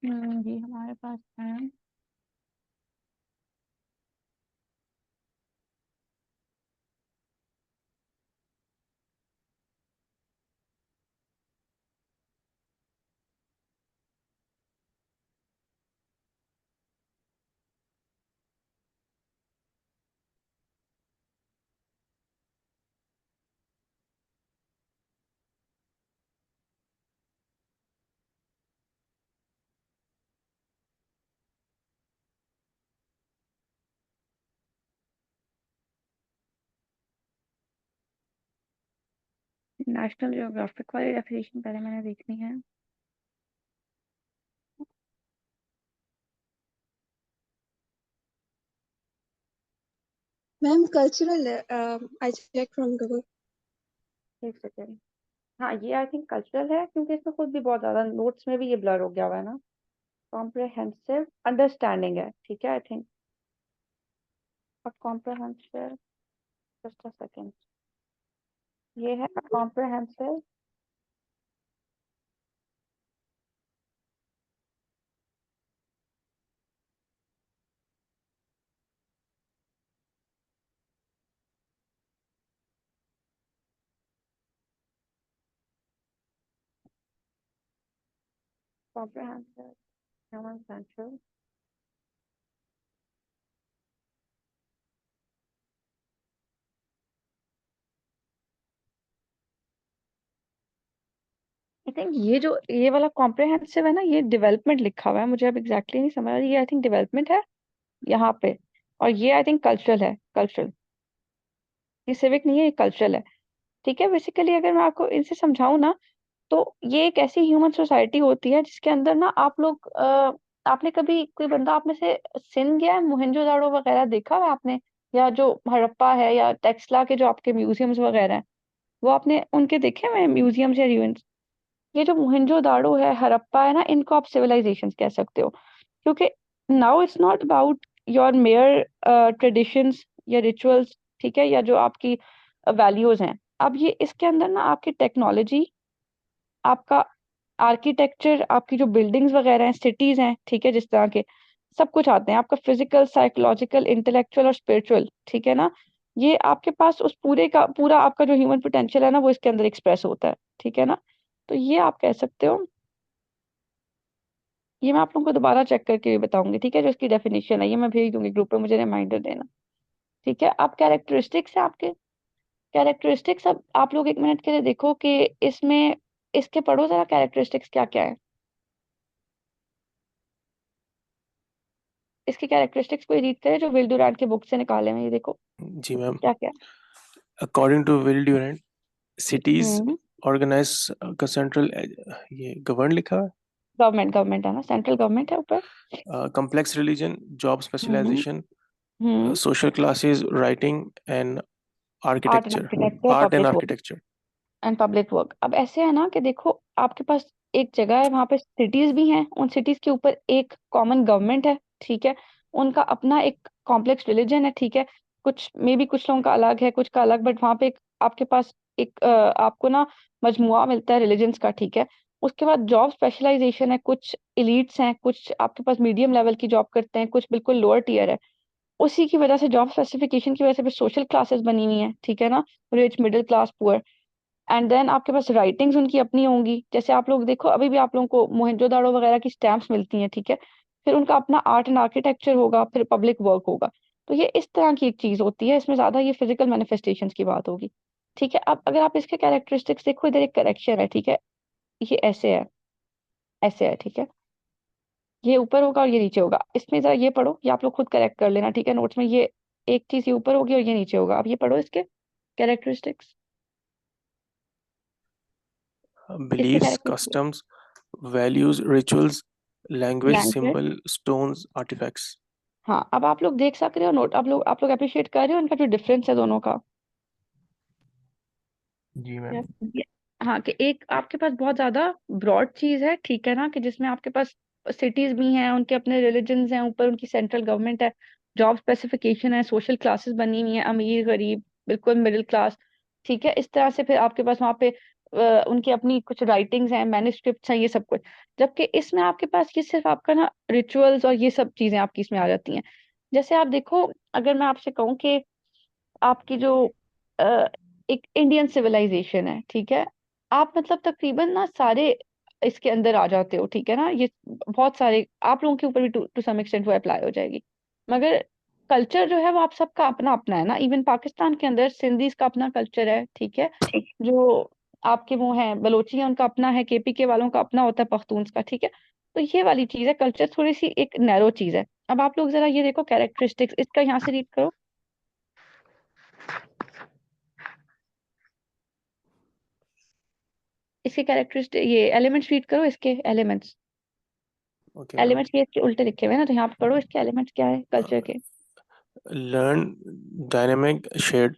S1: ये हमारे पास है। नेशनल ज्योग्राफिक वाली डेफिनेशन पहले मैंने देखनी है।
S6: मैम कल्चरल है, आई चेक फ्रॉम गूगल।
S1: एक सेकंड। हाँ, ये आई थिंक कल्चरल है, क्योंकि इसमें खुद भी बहुत ज्यादा नोट्स में भी ये ब्लर हो गया हुआ है ना। कॉम्प्रहेंसिव अंडरस्टैंडिंग है, ठीक है आई थिंक। अब कॉम्प्रहेंसिव, जस्ट अ सेकंड, ये है comprehensive. Comprehensive human central. I think ये वाला कॉम्प्रहेंसिव है ना, ये डेवलपमेंट लिखा हुआ है, मुझे अब एग्जैक्टली नहीं समझ आ रहा, ये आई थिंक डेवलपमेंट है यहाँ पे। और ये आई थिंक कल्चरल है, कल्चरल। ये सिविक नहीं है, ये कल्चरल है। ठीक है, बेसिकली अगर मैं आपको इनसे समझाऊं ना, तो ये एक ऐसी ह्यूमन सोसाइटी होती है जिसके अंदर ना आप लोग आपने कभी कोई बंदा आप में से सिंध गया है, मोहनजोदाड़ो वगैरह देखा है आपने? या जो हड़प्पा है या टेक्सला के जो आपके म्यूजियम्स वगैरह हैं, वो आपने उनके देखे हुए म्यूजियम्स या ruins? ये जो मोहनजोदाड़ो है, हड़प्पा है ना, इनको आप सिविलाइजेशंस कह सकते हो। क्योंकि now it's not about your mayor traditions या रिचुअल्स, ठीक है, या जो आपकी वैल्यूज हैं। अब ये इसके अंदर ना आपकी टेक्नोलॉजी, आपका आर्किटेक्चर, आपकी जो बिल्डिंग्स वगैरह हैं, सिटीज हैं, ठीक है, जिस तरह के सब कुछ आते हैं, आपका फिजिकल, साइकोलॉजिकल, इंटेलेक्चुअल और स्पिरिचुअल, ठीक है ना। ये आपके पास उस पूरे का पूरा आपका जो ह्यूमन पोटेंशियल है ना, वो इसके अंदर एक्सप्रेस होता है, ठीक है ना। तो ये आप कह सकते हो। ये मैं आप लोगों को दोबारा चेक करके भी बताऊंगी, ठीक है, जो इसकी डेफिनेशन है, ये मैं भेज दूंगी ग्रुप पे, मुझे रिमाइंडर देना। ठीक है, आप कैरेक्टरिस्टिक्स है आपके, कैरेक्टरिस्टिक्स अब आप लोग एक मिनट के लिए देखो कि इसमें, इसके पढ़ो जरा कैरेक्टरिस्टिक्स क्या क्या है। इसके कैरेक्टरिस्टिक्स कोई रीड करे जो विल डुरांट के बुक से निकाले हैं, ये देखो
S3: जी मैम।
S1: क्या क्या है।
S3: According to Will Durant, cities
S1: hmm,
S3: organize का सेंट्रल, ये गवर्न लिखा है,
S1: गवर्नमेंट है ना, सेंट्रल गवर्नमेंट है ऊपर।
S3: complex religion, job
S1: hmm
S3: specialization,
S1: hmm
S3: social classes, writing and
S1: art and
S3: architecture,
S1: architecture,
S3: art and
S1: public work
S3: architecture.
S1: And public work. अब ऐसे है ना कि देखो, आपके पास एक जगह है, वहां पे सिटीज भी हैं, उन सिटीज के ऊपर एक कॉमन गवर्नमेंट है, ठीक है। उनका अपना एक कॉम्प्लेक्स रिलीजन है, ठीक है। कुछ मे बी कुछ लोगों का अलग है, कुछ का अलग, बट वहां पे एक आपके पास एक आपको ना मजमुआ मिलता है रिलीजन्स का, ठीक है। उसके बाद जॉब स्पेशलाइजेशन है, कुछ इलीट्स हैं, कुछ आपके पास मीडियम लेवल की जॉब करते हैं, कुछ बिल्कुल लोअर टीयर है। उसी की वजह से, जॉब स्पेसिफिकेशन की वजह से फिर सोशल क्लासेस बनी हुई हैं, ठीक है ना, rich, middle class, poor. And then आपके पास राइटिंग्स उनकी अपनी होंगी, जैसे आप लोग देखो अभी भी आप लोगों को मोहनजोदाड़ो वगैरह की स्टैम्प्स मिलती हैं, ठीक है। फिर उनका अपना आर्ट एंड आर्किटेक्चर होगा, फिर पब्लिक वर्क होगा। तो ये इस तरह की एक चीज होती है, इसमें ज्यादा ये फिजिकल मैनिफेस्टेशंस की बात होगी, ठीक है। अब अगर आप इसके कैरेक्टरिस्टिक्स देखो, इधर एक करेक्शन है, ठीक है, ये ऐसे है, ऐसे है, ठीक है। ये ऊपर होगा और ये नीचे होगा। इसमें जरा ये पढ़ो, ये आप लोग खुद करेक्ट कर लेना, ठीक है, नोट्स में। ये एक चीज ये ऊपर होगी और ये नीचे होगा। अब ये पढ़ो इसके कैरेक्टरिस्टिक्स, इसके
S3: Beliefs,
S1: characteristics.
S3: customs, values, rituals, language,
S1: language,
S3: symbol, stones, artifacts.
S1: हाँ, अब आप लोग देख सक रहे हो नोट, आप लोग अप्रिशिएट कर रहे हो इनका जो डिफरेंस है दोनों का।
S3: जी मैम।
S5: Yes.
S1: ये- हाँ, कि एक आपके पास बहुत ज्यादा ब्रॉड चीज है, ठीक है ना, कि जिसमें आपके पास सिटीज भी हैं, उनके अपने रिलीजन्स हैं, ऊपर उनकी सेंट्रल गवर्नमेंट है, जॉब स्पेसिफिकेशन है, सोशल क्लासेस बनी हुई हैं, अमीर गरीब बिल्कुल मिडिल क्लास, ठीक है, इस तरह से। फिर आपके पास वहाँ पे उनकी अपनी कुछ राइटिंग्स हैं, मैन्युस्क्रिप्ट्स हैं, ये सब कुछ। जबकि इसमें आपके पास ये सिर्फ आपका ना रिचुअल्स और ये सब चीजें आपकी इसमें आ जाती हैं। जैसे आप देखो, अगर मैं आपसे कहूँ कि आपकी जो अ, एक इंडियन सिविलाइजेशन है, ठीक है, आप मतलब तकरीबन ना सारे इसके अंदर आ जाते हो, ठीक है ना, ये बहुत सारे आप लोगों के ऊपर भी टू सम एक्सटेंट वो अप्लाई हो जाएगी। मगर कल्चर जो है वो आप सबका अपना अपना है ना। इवन पाकिस्तान के अंदर सिंधीज का अपना कल्चर है, ठीक है, जो आपके वो हैं बलोची हैं उनका अपना है, केपी के वालों का अपना होता है, पख्तून्स का, ठीक है। तो ये वाली चीज है, कल्चर थोड़ी सी एक नैरो चीज है। अब आप लोग जरा ये देखो कैरेक्टरिस्टिक्स, इसका यहाँ से रीड करो, इसके कैरेक्टरिस्टिक ये एलिमेंट्स रीड करो, इसके एलिमेंट्स।
S3: Okay ma'am.
S1: एलिमेंट्स ये इसके उल्टे लिखे हुए हैं ना, तो यहाँ पे पढ़ो इसके एलिमेंट्स क्या है कल्चर के।
S3: Learn, dynamic, shared.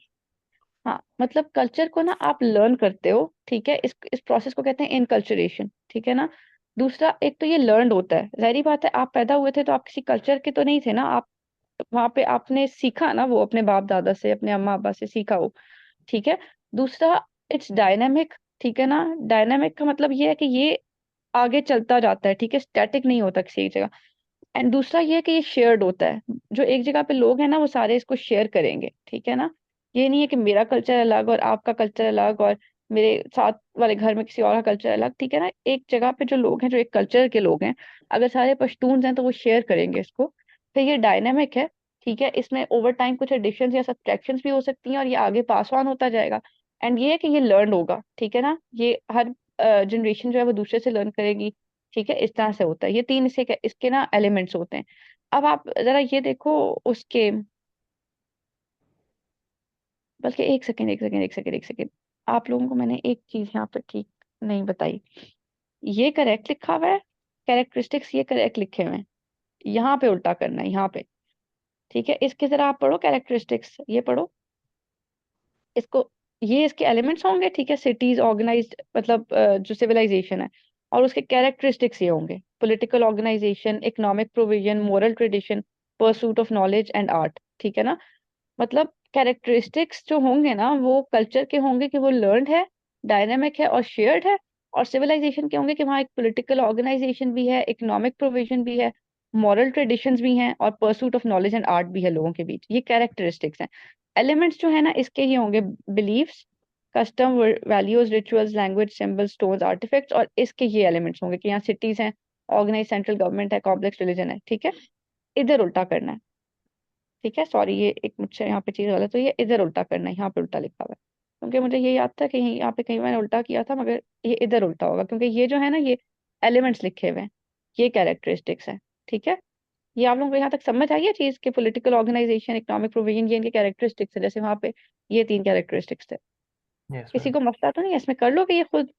S1: हाँ, मतलब कल्चर को ना आप लर्न करते हो, ठीक है, इस प्रोसेस को कहते हैं इनकल्चरेशन, ठीक है ना। दूसरा, एक तो ये लर्न होता है, जाहिर बात है, आप पैदा हुए थे तो आप किसी कल्चर के तो नहीं थे ना, आप वहां पे आपने सीखा ना, वो अपने बाप दादा से, अपने अम्मा अब्बा से सीखा हो, ठीक है। दूसरा, इट्स डायनामिक, ठीक है ना। डायनामिक का मतलब ये है कि ये आगे चलता जाता है, ठीक है, स्टैटिक नहीं होता किसी एक जगह। एंड दूसरा ये है कि ये शेयर्ड होता है, जो एक जगह पे लोग हैं ना वो सारे इसको शेयर करेंगे, ठीक है ना। ये नहीं है कि मेरा कल्चर अलग और आपका कल्चर अलग और मेरे साथ वाले घर में किसी और का कल्चर अलग, ठीक है ना। एक जगह पे जो लोग हैं, जो एक कल्चर के लोग हैं, अगर सारे पश्तून हैं तो वो शेयर करेंगे इसको। तो ये डायनेमिक है, ठीक है, इसमें ओवर टाइम कुछ एडिशंस या सब्ट्रैक्शंस भी हो सकती हैं और ये आगे पास ऑन होता जाएगा। एंड ये है कि ये लर्न होगा, ठीक है ना, ये हर जनरेशन जो है वो दूसरे से लर्न करेगी, ठीक है, इस तरह से होता है। ये तीन इसके ना एलिमेंट्स होते हैं। अब आप जरा ये देखो उसके, बल्कि एक सेकेंड एक सेकेंड एक सेकेंड एक सेकेंड, आप लोगों को मैंने एक चीज यहाँ पे ठीक नहीं बताई। ये करेक्ट लिखा हुआ है, कैरेक्टरिस्टिक्स ये करेक्ट लिखे हुए हैं, यहाँ पे उल्टा करना है, यहाँ पे, ठीक है। इसके जरा आप पढ़ो कैरेक्टरिस्टिक्स, ये पढ़ो इसको। ये इसके एलिमेंट्स होंगे, ठीक है, सिटीज ऑर्गेनाइज्ड, मतलब जो सिविलाइजेशन है, और उसके कैरेक्टरिस्टिक्स ये होंगे, political organization, economic provision, moral tradition, pursuit of knowledge and art, ठीक है ना। मतलब कैरेक्टरिस्टिक्स जो होंगे ना वो कल्चर के होंगे कि वो लर्नड है, डायनामिक है और शेयर्ड है। और सिविलाइजेशन के होंगे कि वहाँ एक पॉलिटिकल ऑर्गेनाइजेशन भी है, इकोनॉमिक प्रोविजन भी है, मॉरल ट्रेडिशंस भी हैं और pursuit of knowledge and art भी है लोगों के बीच। ये कैरेक्टरिस्टिक्स हैं। एलिमेंट्स जो है ना इसके ही होंगे, beliefs, custom, values, rituals, language, symbols, stones, artifacts, और इसके ये एलिमेंट्स होंगे कि यहाँ सिटीज हैं, ऑर्गेनाइज सेंट्रल गवर्नमेंट है, कॉम्प्लेक्स रिलीजन है, ठीक है। इधर उल्टा करना है, ठीक है, सॉरी ये एक मुझसे यहाँ पे चीज गलत हुई है, इधर उल्टा करना है, यहाँ पे उल्टा लिखा हुआ है, क्योंकि मुझे ये याद था कि यहाँ पे कहीं मैंने उल्टा किया था, मगर ये इधर उल्टा होगा, क्योंकि ये जो है ना ये एलिमेंट्स लिखे हुए हैं, ये कैरेक्टरिस्टिक्स हैं, ठीक है। ये आप लोगों को यहाँ तक समझ आई है चीज के पॉलिटिकल ऑर्गेनाइजेशन, इकोनॉमिक प्रोविजन, ये इनके कैरेक्टरिस्टिक्स है, जैसे वहाँ पे ये तीन कैरेक्टरिस्टिक्स थे।
S3: Yes
S1: किसी
S3: मैम।
S1: को मसला तो नहीं है इसमें, कर लोगे ये खुद,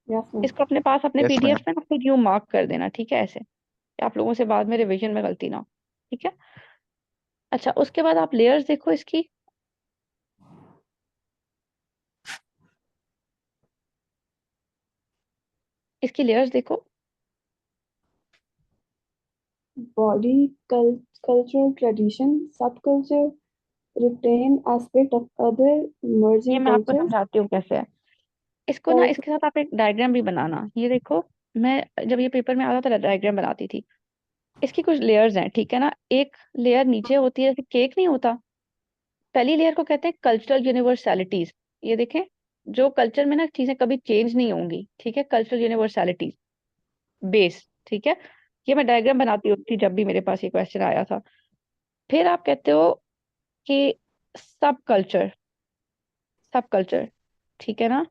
S5: Yes, ma'am.
S1: इसको अपने पास अपने
S2: यस मैम।
S1: पीडीएफ में ना खुद यूं मार्क कर देना, ठीक है, ऐसे कि आप लोगों से बाद में रिवीजन में गलती ना हो, ठीक है। अच्छा, उसके बाद आप लेयर्स देखो इसकी, इसकी लेयर्स देखो।
S5: Body, cultural tradition, subculture, retain aspect of other
S1: ये
S5: emerging
S1: मैं आपको
S5: cultures.
S1: समझाती हूँ कैसे है। इसको ना
S5: Also,
S1: इसके साथ आप एक डायग्राम भी बनाना, ये देखो, मैं जब ये पेपर में आता था डायग्राम बनाती थी। इसकी कुछ लेयर्स हैं, ठीक है ना। एक लेयर नीचे होती है, जैसे केक नहीं होता, पहली लेयर को कहते हैं कल्चरल यूनिवर्सैलिटीज। ये देखें, जो कल्चर में ना चीजें कभी चेंज नहीं होंगी, ठीक है, कल्चरल यूनिवर्सैलिटीज, बेस, ठीक है। ये मैं डायग्राम बनाती होती थी जब भी मेरे पास ये क्वेश्चन आया था। फिर आप कहते हो कि सब कल्चर, सब कल्चर, ठीक है ना,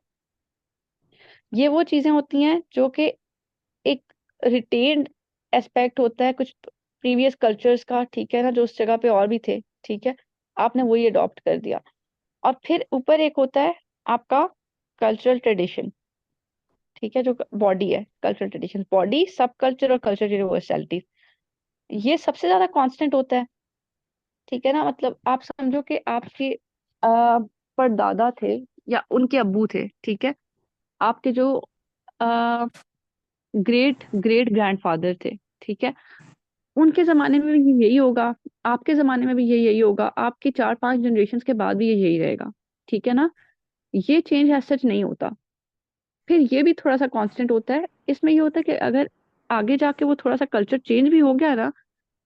S1: ये वो चीजें होती हैं जो कि एक रिटेन्ड एस्पेक्ट होता है कुछ प्रीवियस कल्चर्स का, ठीक है ना, जो उस जगह पे और भी थे, ठीक है, आपने वही अडॉप्ट कर दिया। और फिर ऊपर एक होता है आपका कल्चरल ट्रेडिशन, ठीक है, जो बॉडी है, कल्चरल ट्रेडिशन, बॉडी, सब कल्चर और कल्चर यूनिवर्सलिटी, ये सबसे ज्यादा कांस्टेंट होता है, ठीक है ना। मतलब आप समझो कि आपके परदादा थे या उनके अब्बू थे, ठीक है, आपके जो ग्रेट ग्रेट ग्रैंडफादर थे, ठीक है, उनके जमाने में भी यही होगा, आपके जमाने में भी यही होगा, आपकी 4-5 जनरेशन के बाद भी ये यही रहेगा, ठीक है ना। ये चेंज एज सच नहीं होता। फिर ये भी थोड़ा सा कांस्टेंट होता है, इसमें ये होता है कि अगर आगे जाके वो थोड़ा सा कल्चर चेंज भी हो गया ना,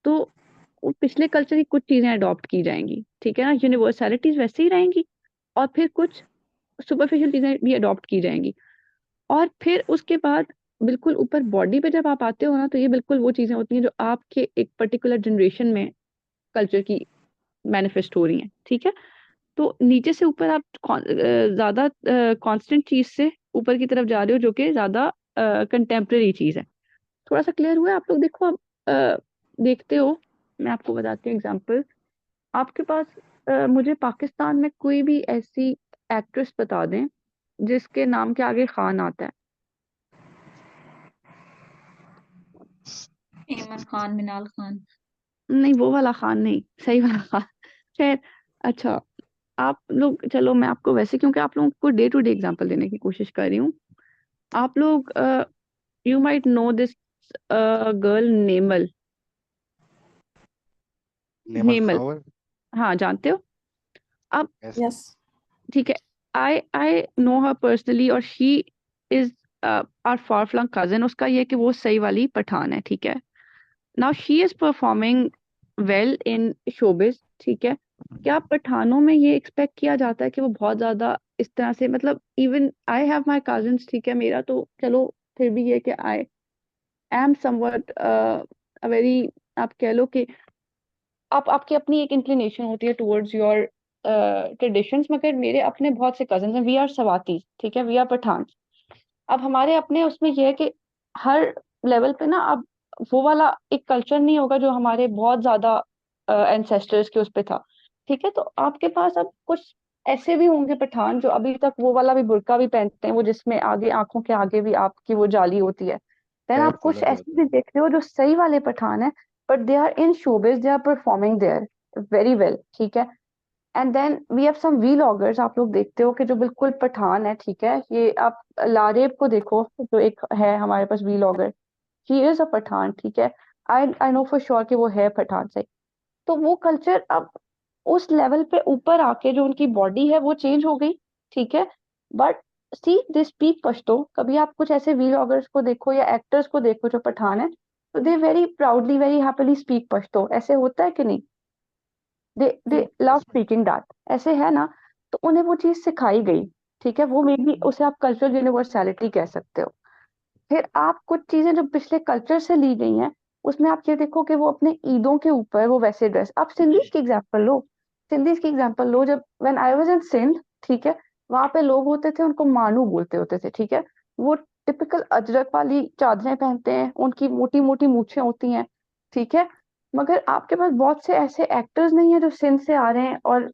S1: तो वो पिछले कल्चर की कुछ चीजें अडॉप्ट की जाएंगी, ठीक है ना, यूनिवर्सलिटीज वैसे ही रहेंगी, और फिर कुछ सुपरफिशियल चीजें भी अडॉप्ट की जाएंगी। और फिर उसके बाद बिल्कुल ऊपर बॉडी पे जब आप आते हो ना, तो ये बिल्कुल वो चीजें होती हैं जो आपके एक पर्टिकुलर जनरेशन में कल्चर की मैनिफेस्ट हो रही हैं, ठीक है। तो नीचे से ऊपर आप ज्यादा कांस्टेंट चीज से ऊपर की तरफ जा रहे हो, जो कि ज्यादा कंटेम्प्रेरी चीज है। थोड़ा सा क्लियर हुआ है? आप लोग देखो, आप देखते हो, मैं आपको बताती हूँ एग्जांपल। आपके पास मुझे पाकिस्तान में कोई भी ऐसी एक्ट्रेस बता दें जिसके नाम के आगे खान आता है।
S4: इमरान खान, मिनाल खान।
S1: नहीं, वो वाला खान नहीं, सही वाला खान। खैर, अच्छा, आप लोग, चलो मैं आपको वैसे, क्योंकि आप लोगों को डे टू डे एग्जांपल देने की कोशिश कर रही हूँ। आप लोग, you might know this girl, Nemal.
S2: Nemal
S1: Nemal,
S2: flower.
S1: हाँ, जानते हो? अब
S2: यस।
S5: यस।
S1: ठीक है, I I know her personally, और she is our far flung cousin. उसका ये है कि वो सही वाली पठान है, ठीक है। Now she is performing well in showbiz, ठीक है। क्या पठानों में ये एक्सपेक्ट किया जाता है कि वो बहुत ज्यादा इस तरह से, मतलब even I have my cousins, ठीक है, मेरा तो चलो फिर भी ये कि I am somewhat a very, आप कह लो कि आप, आपकी अपनी एक इंक्लिनेशन होती है टुवर्ड्स योर ट्रेडिशंस, मगर मेरे अपने बहुत से कजन हैं, वी आर सवाती, ठीक है, वी आर पठान। अब हमारे अपने उसमें यह है कि हर लेवल पे ना, अब वो वाला एक कल्चर नहीं होगा जो हमारे बहुत ज्यादा एंसेस्टर्स के उस पे था, ठीक है। तो आपके पास अब कुछ ऐसे भी होंगे पठान जो अभी तक वो वाला भी बुर्का भी पहनते हैं, वो जिसमें आगे आंखों के आगे भी आपकी वो जाली होती है। देन
S2: टैब
S1: आप
S2: जो
S1: कुछ
S2: लगे
S1: ऐसे
S2: होते
S1: भी
S2: हैं।
S1: देख रहे हो जो सही वाले पठान है, but they are in showbiz, they are performing there very well, ठीक है। And then we have some vloggers, आप लोग देखते हो कि जो बिल्कुल पठान है, ठीक है। ये आप लारेब को देखो, जो एक है हमारे पास vlogger, he is a Pathan, ठीक है। I I know for sure कि वो है पठान से। तो वो कल्चर अब उस लेवल पे ऊपर आके जो उनकी बॉडी है वो चेंज हो गई, ठीक है। But see they speak Pashto. कभी आप कुछ ऐसे वीलॉगर्स को देखो या एक्टर्स को देखो जो पठान है, तो they very proudly, very happily speak Pashto. ऐसे होता है कि नहीं? They love
S2: yes ma'am.
S1: Speaking that, ऐसे है ना। तो उन्हें वो चीज सिखाई गई, ठीक है, वो मे बी उसे आप कल्चरल यूनिवर्सैलिटी कह सकते हो। फिर आप कुछ चीजें जो पिछले कल्चर से ली गई हैं, उसमें आप ये देखो कि वो अपने ईदों के ऊपर वो वैसे ड्रेस, आप सिंधीज की एग्जांपल लो, सिंधीज की एग्जांपल लो। जब when I was in Sindh, ठीक है, वहां पे लोग होते थे, उनको मानू बोलते होते थे, ठीक है। वो टिपिकल अजरक वाली चादरें पहनते हैं, उनकी मोटी मोटी मूछें होती हैं, ठीक है। मगर आपके पास बहुत से ऐसे एक्टर्स नहीं है जो सिंध से आ रहे हैं, और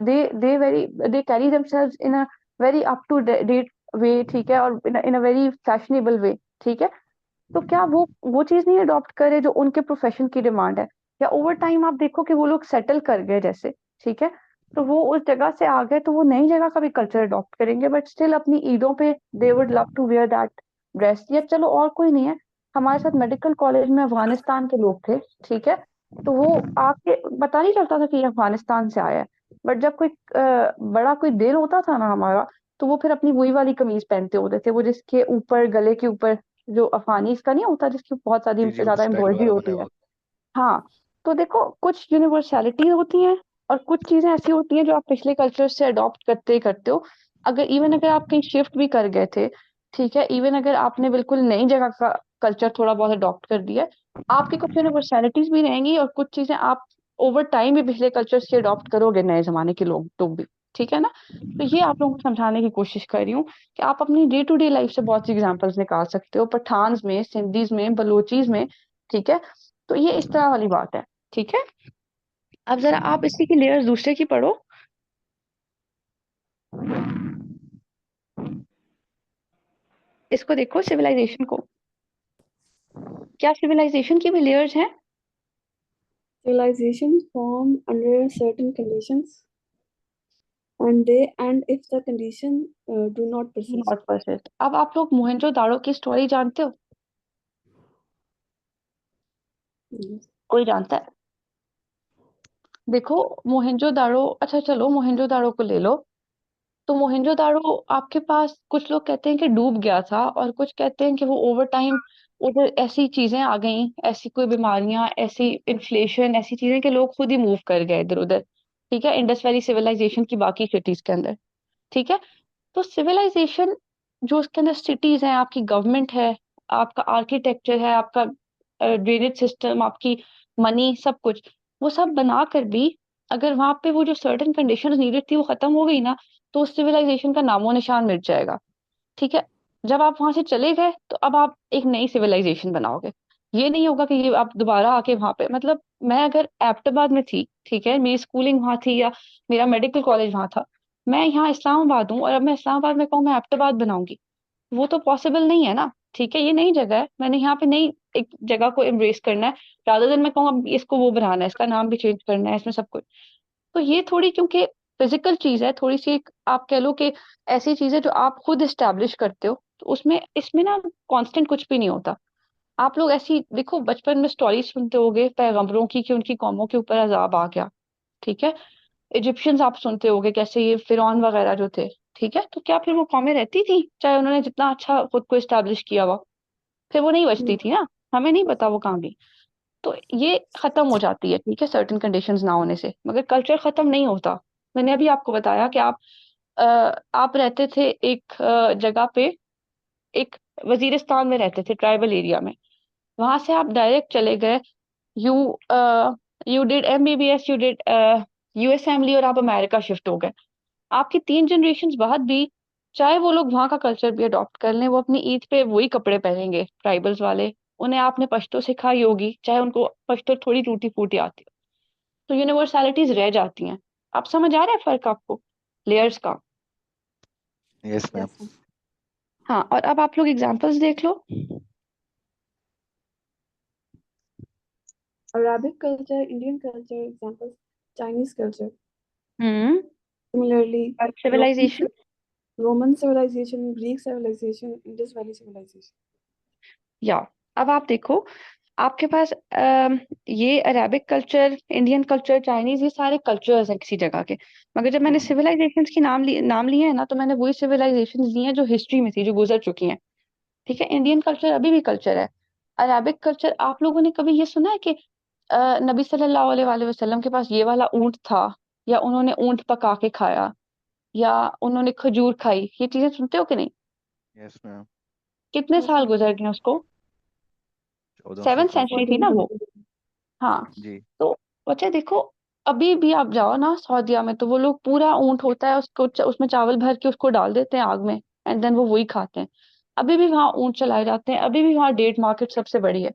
S1: they carry themselves in a very up to date way, ठीक है, और इन अ वेरी फैशनेबल वे, ठीक है। तो क्या वो चीज नहीं अडॉप्ट करे जो उनके प्रोफेशन की डिमांड है? या ओवर टाइम आप देखो कि वो लोग सेटल कर गए जैसे, ठीक है, तो वो उस जगह से आ गए, तो वो नई जगह का भी कल्चर अडॉप्ट करेंगे, बट स्टिल अपनी ईदों पे they would love to wear that dress. या चलो और कोई नहीं है, हमारे साथ मेडिकल कॉलेज में अफगानिस्तान के लोग थे, ठीक है। तो वो आके पता नहीं चलता था कि ये अफगानिस्तान से आया है, बट जब कोई बड़ा कोई दिन होता था ना हमारा, तो वो फिर अपनी वही वाली कमीज पहनते होते थे, वो जिसके ऊपर, गले के ऊपर, जो अफगानीज का नहीं होता जिसकी बहुत सारी
S2: जी जी, वो
S1: ज्यादा
S2: स्टाइल
S1: एम्ब्रॉयडरी
S2: वगैरह बना
S1: होती
S2: हुआ
S1: है।
S2: होता
S1: हाँ, तो देखो कुछ यूनिवर्सैलिटी होती हैं, और कुछ चीजें ऐसी होती हैं जो आप पिछले कल्चर से अडॉप्ट करते ही करते हो। अगर इवन अगर आप कहीं शिफ्ट भी कर गए थे, ठीक है, इवन अगर आपने बिल्कुल नई जगह का कल्चर थोड़ा बहुत अडॉप्ट कर दिया है, आपकी कुछ यूनिवर्सैलिटीज भी रहेंगी, और कुछ चीजें आप ओवर टाइम भी पिछले कल्चर से अडॉप्ट करोगे, नए जमाने के लोग भी, ठीक है ना। तो ये आप लोगों को समझाने की कोशिश कर रही हूँ कि आप अपनी डे टू डे लाइफ से बहुत सी एग्जांपल्स निकाल सकते हो, पठान्स में, सिंधीज में, बलोचीज में, ठीक है, तो ये इस तरह वाली बात है। ठीक है, अब जरा आप इसी की लेयर्स दूसरे की पढ़ो। इसको देखो, सिविलाइजेशन को, क्या सिविलाइजेशन की भी लेयर्स हैं?
S5: Civilization form under certain conditions, and if the condition do not persist.
S1: Not persist. अब आप लोग मोहनजोदाड़ो की स्टोरी जानते हो?
S5: Yes.
S1: कोई जानता है? देखो, मोहनजोदाड़ो, अच्छा चलो मोहनजोदाड़ो को ले लो। तो मोहनजोदाड़ो आपके पास कुछ लोग कहते हैं कि डूब गया था, और कुछ कहते हैं कि वो ओवर टाइम उधर ऐसी चीजें आ गई, ऐसी कोई बीमारियां, ऐसी इन्फ्लेशन, ऐसी चीजें कि लोग खुद ही मूव कर गए इधर उधर। ठीक है, इंडस वैली सिविलाइजेशन की बाकी सिटीज के अंदर। ठीक है, तो सिविलाइजेशन जो उसके अंदर सिटीज हैं, आपकी गवर्नमेंट है, आपका आर्किटेक्चर है, आपका ड्रेनेज सिस्टम, आपकी मनी, सब कुछ, वो सब बनाकर भी अगर वहां पे वो जो सर्टेन कंडीशंस नीडेड थी वो खत्म हो गई ना, तो उस सिविलाइजेशन का नामो निशान मिट जाएगा। ठीक है, जब आप वहां से चले गए तो अब आप एक नई सिविलाइजेशन बनाओगे। ये नहीं होगा कि ये आप दोबारा आके वहां पे, मतलब मैं अगर एबटाबाद में थी, ठीक है, मेरी स्कूलिंग वहां थी, या मेरा मेडिकल कॉलेज वहां था, मैं यहाँ इस्लामाबाद हूँ, और अब मैं इस्लामाबाद में कहूँ मैं एबटाबाद बनाऊंगी, वो तो पॉसिबल नहीं है ना। ठीक है, ये नई जगह है, मैंने यहाँ पे नई एक जगह को एम्ब्रेस करना है, रादर देन मैं कहूँ अब इसको वो बनाना है, इसका नाम भी चेंज करना है, इसमें सब कुछ। तो ये थोड़ी, क्योंकि फिजिकल चीज है, थोड़ी सी एक आप कह लो कि ऐसी चीज है जो आप खुद इस्टेब्लिश करते हो, तो उसमें इसमें ना कांस्टेंट कुछ भी नहीं होता। आप लोग ऐसी देखो, बचपन में स्टोरी सुनते होगे पैगंबरों की कि उनकी कौमों के ऊपर अजाब आ गया। ठीक है, इजिप्शियंस आप सुनते होगे कैसे ये फिरौन वगैरह जो थे। ठीक है, तो क्या फिर वो कौमें रहती थी चाहे उन्होंने जितना अच्छा खुद को इस्टेब्लिश किया हुआ? फिर वो नहीं बचती थी ना, हमें नहीं पता वो कहाँ गई। तो ये खत्म हो जाती है, ठीक है, सर्टेन कंडीशंस ना होने से, मगर कल्चर खत्म नहीं होता। मैंने अभी आपको बताया कि अ, आप रहते थे एक जगह पे, एक वजीरिस्तान में रहते थे, ट्राइबल एरिया में, वहां से आप डायरेक्ट चले गए, you you did MBBS, you did US family, और आप अमेरिका शिफ्ट हो गए। आपकी 3 जनरेशन बाद भी, चाहे वो लोग वहां का कल्चर भी अडॉप्ट कर लें, वो अपनी ईद पे वही कपड़े पहनेंगे ट्राइबल्स वाले, उन्हें आपने पश्तो सिखाई होगी, चाहे उनको पश्तो थोड़ी टूटी फूटी आती हो, तो यूनिवर्सैलिटीज रह जाती हैं। आप समझ आ रहा है फर्क आपको, लेयर्स का?
S2: Yes ma'am.
S5: Yes, ma'am.
S1: हाँ, और अब आप लोग एग्जांपल्स देख लो।
S5: Arabic culture, Indian culture, examples, Chinese culture.
S1: Hmm,
S5: Similarly,
S1: और
S5: Roman,
S1: civilization.
S5: Roman civilization, Greek civilization, Indus Valley civilization.
S1: या अब आप देखो, आपके पास ये Arabic culture, Indian culture, Chinese, ये सारे कल्चर्स हैं किसी जगह के, मगर जब मैंने सिविलाइजेशंस की नाम लिए हैं ना, तो मैंने वही सिविलाइजेशंस ली हैं जो हिस्ट्री में थी, जो गुजर चुकी हैं। ठीक है, इंडियन कल्चर अभी भी कल्चर है। अरेबिक कल्चर, आप लोगों ने कभी ये सुना है कि नबी सल्लल्लाहु अलैहि वसल्लम के पास ये वाला ऊंट था, या उन्होंने ऊंट पका के खाया, या उन्होंने खजूर खाई? ये चीजें सुनते हो कि नहीं?
S2: Yes ma'am.
S1: कितने
S5: Yes,
S1: साल
S5: ma'am.
S1: गुजर गए उसको?
S2: 1400
S1: 7th
S2: साल।
S1: सेंचुरी थी ना वो। हाँ,
S2: जी।
S1: तो बच्चे देखो, अभी भी आप जाओ ना सऊदीया में, तो वो लोग पूरा ऊंट होता है, उसको उसमें चावल भर के उसको डाल देते हैं आग में, एंड देन वो वही खाते हैं। अभी भी वहाँ ऊंट चलाए जाते हैं, अभी भी वहाँ डेट मार्केट सबसे बड़ी है।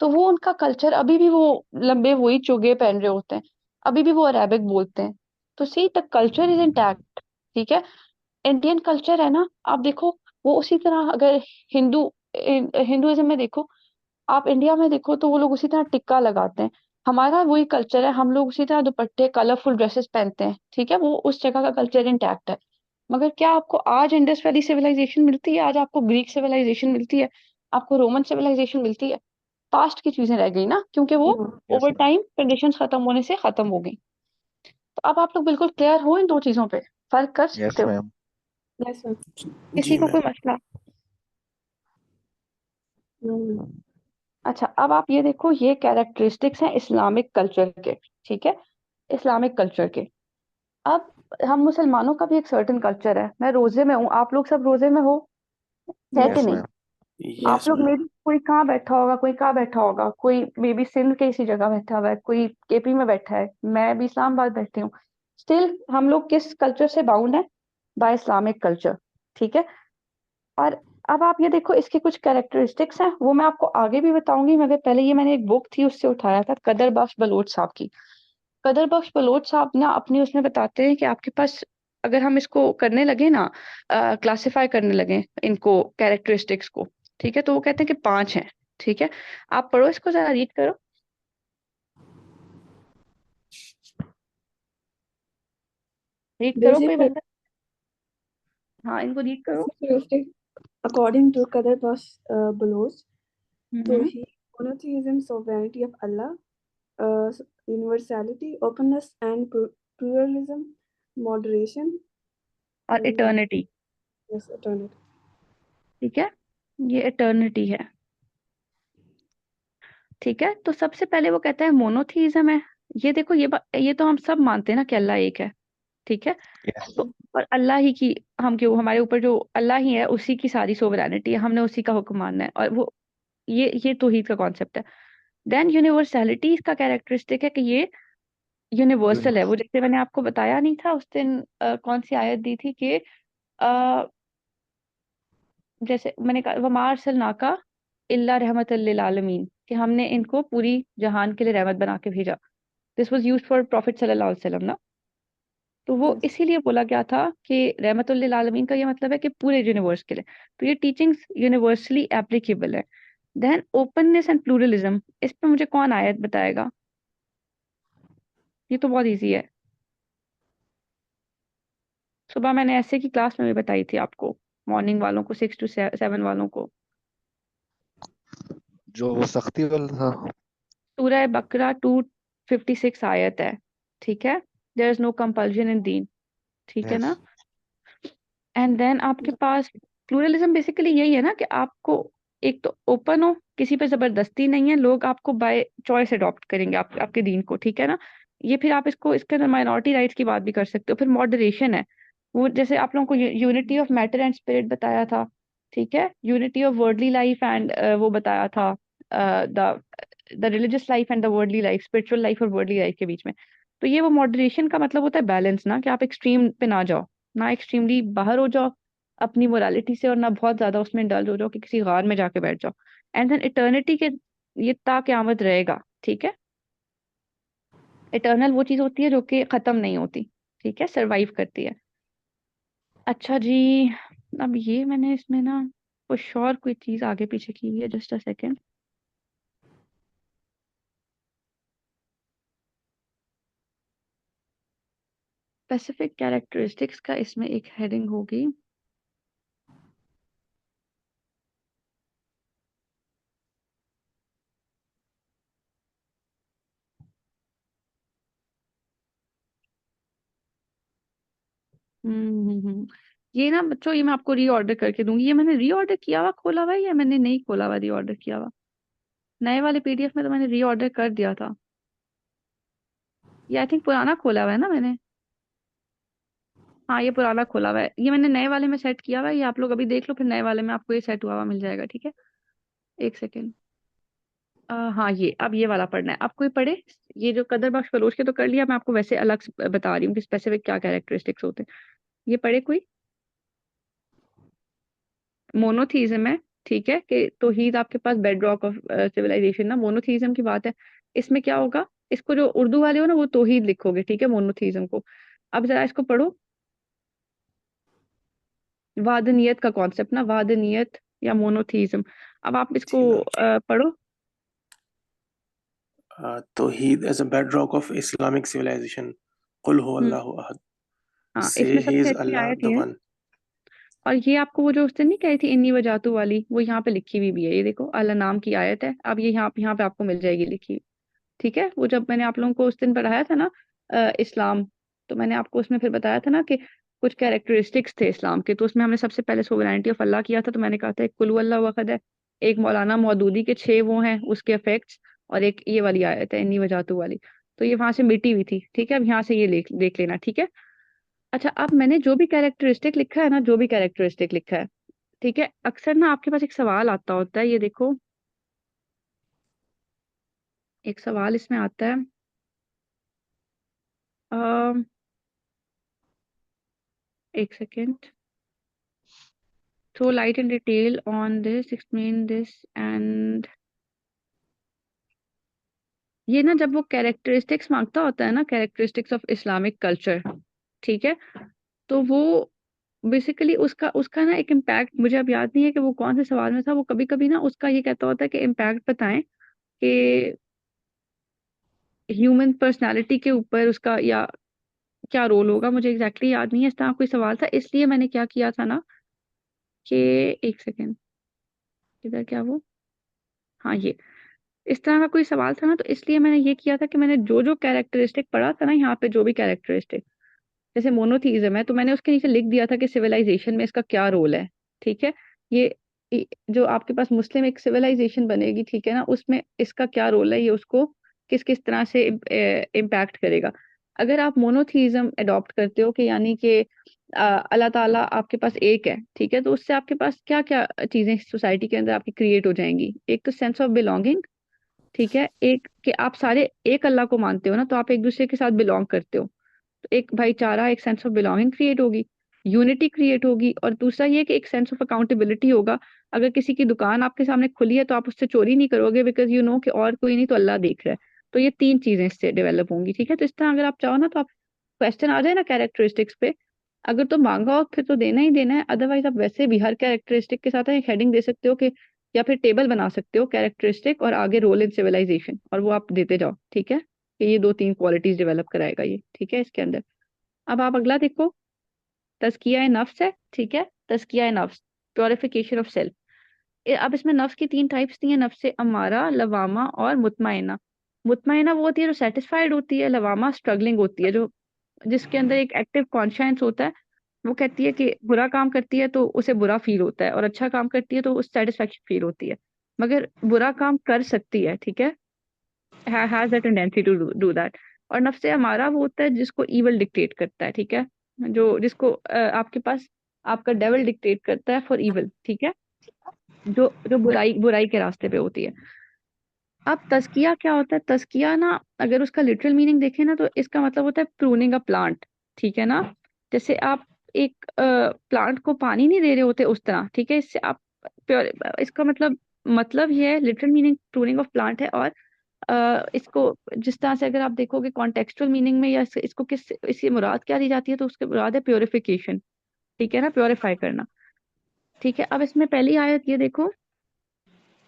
S1: तो वो उनका कल्चर, अभी भी वो लंबे वही चोगे पहन रहे होते हैं, अभी भी वो अरेबिक बोलते हैं। तो see the culture is intact. ठीक है, इंडियन कल्चर है ना, आप देखो, वो उसी तरह, अगर हिंदू हिंदुइज्म में देखो, आप इंडिया में देखो, तो वो लोग उसी तरह टिक्का लगाते हैं। हमारा वही कल्चर है, हम लोग उसी तरह दुपट्टे, कलरफुल ड्रेसेस पहनते हैं। ठीक है, वो उस जगह का कल्चर इंटैक्ट है। मगर क्या आपको आज इंडस वैली सिविलाइजेशन मिलती है? आज आपको ग्रीक सिविलाइजेशन मिलती है? आपको रोमन सिविलाइजेशन मिलती है? पास्ट की चीजें रह गई ना, क्योंकि वो
S5: No.
S2: Yes
S1: over
S2: ma'am.
S1: Time conditions खत्म होने से खत्म हो गई। तो अब आप लोग बिल्कुल क्लियर हो इन दो चीजों पे, फर्क कर सकते
S2: यस
S1: हो?
S2: मैम।
S5: Yes, ma'am.
S1: किसी
S3: जी
S1: को कोई
S3: मैम।
S1: मसला?
S5: No, ma'am.
S1: अच्छा, अब आप ये देखो, ये कैरेक्टरिस्टिक्स हैं इस्लामिक कल्चर के। ठीक है, इस्लामिक कल्चर के। अब हम मुसलमानों का भी एक सर्टेन कल्चर है। मैं रोजे में हूँ, आप लोग सब रोजे में हो, है कि
S5: Yes.
S2: यस
S1: नहीं?
S2: मैम।
S1: आप
S3: यस
S1: लोग
S3: मैम।
S1: में भी कोई कहाँ बैठा होगा, कोई कहाँ बैठा होगा, कोई मे बी सिंध के इसी जगह बैठा हुआ है, कोई केपी में बैठा है, मैं भी इस्लामाबाद बैठी हूँ। स्टिल हम लोग किस कल्चर से बाउंड है? By Islamic culture. ठीक है, और अब आप ये देखो, इसके कुछ कैरेक्टरिस्टिक्स हैं, वो मैं आपको आगे भी बताऊंगी, मगर पहले ये मैंने एक बुक थी उससे उठाया था, कदर बख्श बलोच साहब की। कदर बख्श बलोच साहब ना अपनी उसमें बताते हैं कि आपके पास, अगर हम इसको करने लगे ना, क्लासिफाई करने लगे इनको कैरेक्टरिस्टिक्स को, ठीक है, तो वो कहते हैं कि 5 हैं। ठीक है, आप पढ़ो इसको, जरा रीड करो, रीड करो कोई
S5: Basic
S1: बंदा। हाँ, इनको रीड करो।
S5: characteristic according to Qadar Bash Baloch.
S1: Hmm
S5: Tawheed, monotheism, sovereignty of Allah, universality, openness and pluralism, moderation,
S1: और
S5: and
S1: इटर्निटी।
S5: yes, eternity.
S1: ठीक है, ये इटर्निटी है। ठीक है, तो सबसे पहले वो कहता है मोनोथीइज्म है। ये देखो, ये तो हम सब मानते हैं ना कि अल्लाह एक है। ठीक है,
S2: Yes.
S1: तो और अल्लाह ही की, हम क्यों, हमारे ऊपर जो अल्लाह ही है उसी की सारी सोवरेनिटी है, हमने उसी का हुक्म मानना है, और वो ये तौहीद का कॉन्सेप्ट है। देन यूनिवर्सैलिटी इसका कैरेक्टरिस्टिक है कि ये यूनिवर्सल है। वो जैसे मैंने आपको बताया नहीं था उस दिन, कौन सी आयत दी थी कि जैसे मैंने कहा, वमा अरसलनाका इल्ला रहमतल लिल आलमीन, कि हमने इनको पूरी जहान के लिए रहमत बना के भेजा। This was used for profit सल्लल्लाहु अलैहि वसल्लम ना। तो वो
S5: Yes.
S1: इसीलिए बोला गया था कि रहमतुल लिल आलमीन का ये मतलब है कि पूरे यूनिवर्स के लिए। तो ये टीचिंग्स यूनिवर्सली एप्लीकेबल है। देन ओपननेस एंड प्लूरलिज्म, इस पे मुझे कौन आयत बताएगा? ये तो बहुत इजी है, सुबह मैंने ऐसे की क्लास में भी बताई थी आपको, मॉर्निंग वालों को, 6 to 7 वालों को।
S2: जो वो सख्ती वाला था।
S1: सूरह बकरा 256 आयत है। ठीक है, देयर इज नो कंपल्शन इन दीन। ठीक है
S2: यस।
S1: ना। एंड देन आपके पास प्लूरलिज्म बेसिकली यही है ना कि आपको एक तो ओपन हो, किसी पे जबरदस्ती नहीं है, लोग आपको बाय चॉइस अडॉप्ट करेंगे आपके दीन को। ठीक है ना। ये फिर आप इसको, इसके अंदर माइनॉरिटी राइट्स की बात भी कर सकते हो। फिर मॉडरेशन है, वो जैसे आप लोगों को unity of matter and spirit बताया था। ठीक है, unity of worldly life and वो बताया था, the the religious life and the worldly life, spiritual life और वर्डली लाइफ के बीच में। तो ये वो मॉडरेशन का मतलब होता है बैलेंस ना, कि आप एक्सट्रीम पे ना जाओ, ना एक्सट्रीमली बाहर हो जाओ अपनी मोरालिटी से, और ना बहुत ज्यादा उसमें डल हो जाओ कि किसी गार में जाके बैठ जाओ। एंड देन इटर्निटी के, ये ता क़यामत रहेगा। ठीक है, इटर्नल वो चीज होती है जो कि खत्म नहीं होती। ठीक है, सरवाइव करती है। अच्छा जी, अब ये मैंने इसमें ना कुछ और कोई चीज आगे पीछे की हुई है, just a second. Specific characteristics का इसमें एक हेडिंग होगी। ये ना बच्चों, ये मैं आपको रीऑर्डर करके दूंगी। ये मैंने रीऑर्डर किया हुआ खोला हुआ है या मैंने नहीं खोला हुआ रीऑर्डर किया हुआ? नए वाले पीडीएफ में तो मैंने रीऑर्डर कर दिया था। ये आई थिंक पुराना खोला हुआ है ना मैंने। हाँ, ये पुराना खोला हुआ है, ये मैंने नए वाले में सेट किया हुआ है। ये आप लोग अभी देख लो, फिर नए वाले में आपको ये सेट हुआ हुआ मिल जाएगा। ठीक है, एक सेकेंड। हाँ, ये अब ये वाला पढ़ना है आपको, ये पढ़े। ये जो कदर बख्श फरोश के तो कर लिया, मैं आपको वैसे अलग से बता रही हूँ कि स्पेसिफिक क्या कैरेक्टरिस्टिक्स होते हैं। ये पढ़े कोई? मोनोथीज्म है। ठीक है, कि तौहीद आपके पास बेड रॉक ऑफ सिविलाइजेशन ना, मोनोथीज्म की बात है। इसमें क्या होगा, इसको जो उर्दू वाले हो ना वो तौहीद लिखोगे। ठीक है, मोनोथीज्म को। अब जरा इसको पढ़ो, वादनियत का कॉन्सेप्ट ना, वादनियत या मोनोथीज्म। अब आप इसको
S7: जी मैम।
S1: पढ़ो।
S7: Tawheed as a bedrock of Islamic civilization. Qul
S1: hmm
S7: huwallahu ahad.
S1: हाँ,
S7: Say
S1: इसमें
S7: he
S1: सबसे
S7: is
S1: अच्छी
S7: Allah
S1: आयत
S7: the
S1: ये है।
S7: one.
S1: और ये आपको वो जो उसने नहीं कही थी इन्नी वजातु वाली, वो यहाँ पे लिखी हुई भी है। ये देखो, अल्लाह नाम की आयत है। अब ये यहाँ पे आपको मिल जाएगी लिखी हुई। ठीक है, वो जब मैंने आप लोगों को उस दिन पढ़ाया था ना, इस्लाम, तो मैंने आपको उसमें फिर बताया था ना कि कुछ कैरेक्टरिस्टिक्स थे इस्लाम के। तो उसमें हमने सबसे पहले सोवरेनिटी ऑफ अल्लाह किया था। तो मैंने कहा था एक कुल अल्लाह वखद है, एक मौलाना मौदूदी के 6 वो हैं उसके इफेक्ट्स, और एक ये वाली आयत है इन्नी वजातु वाली। तो ये वहां से मिटी हुई थी। ठीक है, अब यहाँ से ये देख लेना। ठीक है। अच्छा, अब मैंने जो भी कैरेक्टरिस्टिक लिखा है ना, जो भी कैरेक्टरिस्टिक लिखा है, ठीक है, अक्सर ना आपके पास एक सवाल आता होता है। ये देखो, एक सवाल इसमें आता है, अम, एक second, throw light and detail on this, explain this and ये ना जब वो कैरेक्टरिस्टिक्स मांगता होता है ना, कैरेक्टरिस्टिक्स ऑफ इस्लामिक कल्चर, ठीक है, तो वो बेसिकली उसका उसका ना एक इम्पैक्ट, मुझे अब याद नहीं है कि वो कौन से सवाल में था, वो कभी कभी ना उसका ये कहता होता है कि इम्पैक्ट बताएं कि ह्यूमन पर्सनालिटी के ऊपर उसका या क्या रोल होगा, मुझे एग्जैक्टली याद नहीं है, इस तरह कोई सवाल था, इसलिए मैंने क्या किया था ना कि एक सेकेंड, इधर क्या वो, हाँ ये इस तरह का कोई सवाल था ना, तो इसलिए मैंने ये किया था कि मैंने जो जो कैरेक्टरिस्टिक पढ़ा था ना यहाँ पे, जो भी कैरेक्टरिस्टिक, जैसे मोनोथीइज्म है तो मैंने उसके नीचे लिख दिया था कि सिविलाइजेशन में इसका क्या रोल है, ठीक है, जो आपके पास मुस्लिम एक सिविलाइजेशन बनेगी, ठीक है ना, उसमें इसका क्या रोल है, ये उसको किस किस तरह से इम्पैक्ट करेगा। अगर आप मोनोथीइज्म अडॉप्ट करते हो कि यानी कि अल्लाह ताला आपके पास एक है, ठीक है, तो उससे आपके पास क्या क्या चीजें सोसाइटी के अंदर आपकी क्रिएट हो जाएंगी, एक तो सेंस ऑफ बिलोंगिंग, ठीक है, एक कि आप सारे एक अल्लाह को मानते हो ना, तो आप एक दूसरे के साथ बिलोंग करते हो, तो एक भाईचारा, एक सेंस ऑफ बिलोंगिंग क्रिएट होगी, यूनिटी क्रिएट होगी, और दूसरा ये कि एक सेंस ऑफ अकाउंटेबिलिटी होगा। अगर किसी की दुकान आपके सामने खुली है तो आप उससे चोरी नहीं करोगे, बिकॉज यू नो कि और कोई नहीं तो अल्लाह देख रहा है। तो ये तीन चीजें इससे डेवलप होंगी, ठीक है, तो इस तरह अगर आप चाहो ना तो आप क्वेश्चन आ जाए ना कैरेक्टरिस्टिक्स पे, अगर तो मांगा हो फिर तो देना ही देना है, अदरवाइज आप वैसे भी हर कैरेक्टरिस्टिक के साथ एक हेडिंग दे सकते हो कि, या फिर टेबल बना सकते हो कैरेक्टरिस्टिक और आगे रोल इन सिविलाइजेशन, और वो आप देते जाओ, ठीक है, कि ये दो तीन क्वालिटीज डेवलप कराएगा ये, ठीक है, इसके अंदर। अब आप अगला देखो, तज़किया नफ्स है, ठीक है, तज़किया नफ्स, प्योरिफिकेशन ऑफ सेल्फ। अब इसमें नफ्स की तीन टाइप्स दी हैं, नफ्स अमारा, लवामा और मुतमइना। मुतमइना वो होती है जो सेटिस्फाइड होती है, लवामा स्ट्रगलिंग होती है, जो जिसके अंदर एक एक्टिव कॉन्शियंस होता है, वो कहती है कि बुरा काम करती है तो उसे बुरा फील होता है, और अच्छा काम करती है तो उस सेटिस्फेक्शन फील होती है, मगर बुरा काम कर सकती है, ठीक है, has the tendency to do that. और नफ्स हमारा वो होता है जिसको ईवल डिक्टेट करता है, ठीक है, जो जिसको आपके पास आपका डेविल डिक्टेट करता है फॉर ईवल, ठीक है, जो जो बुराई बुराई के रास्ते पे होती है। अब तज़किया क्या होता है, तज़किया ना अगर उसका लिटरल मीनिंग देखें ना तो इसका मतलब होता है प्रूनिंग अ प्लांट, ठीक है ना, जैसे आप एक प्लांट को पानी नहीं दे रहे होते उस तरह, ठीक है, इससे आप प्योर, इसका मतलब ये है, literal meaning pruning of plant है, और इसको जिस तरह से अगर आप देखोगे कॉन्टेक्चुअल मीनिंग में, या इसको किस इसकी मुराद क्या दी जाती है, तो उसके मुराद है प्योरिफिकेशन, ठीक है ना, प्योरीफाई करना, ठीक है। अब इसमें पहली आयत ये देखो,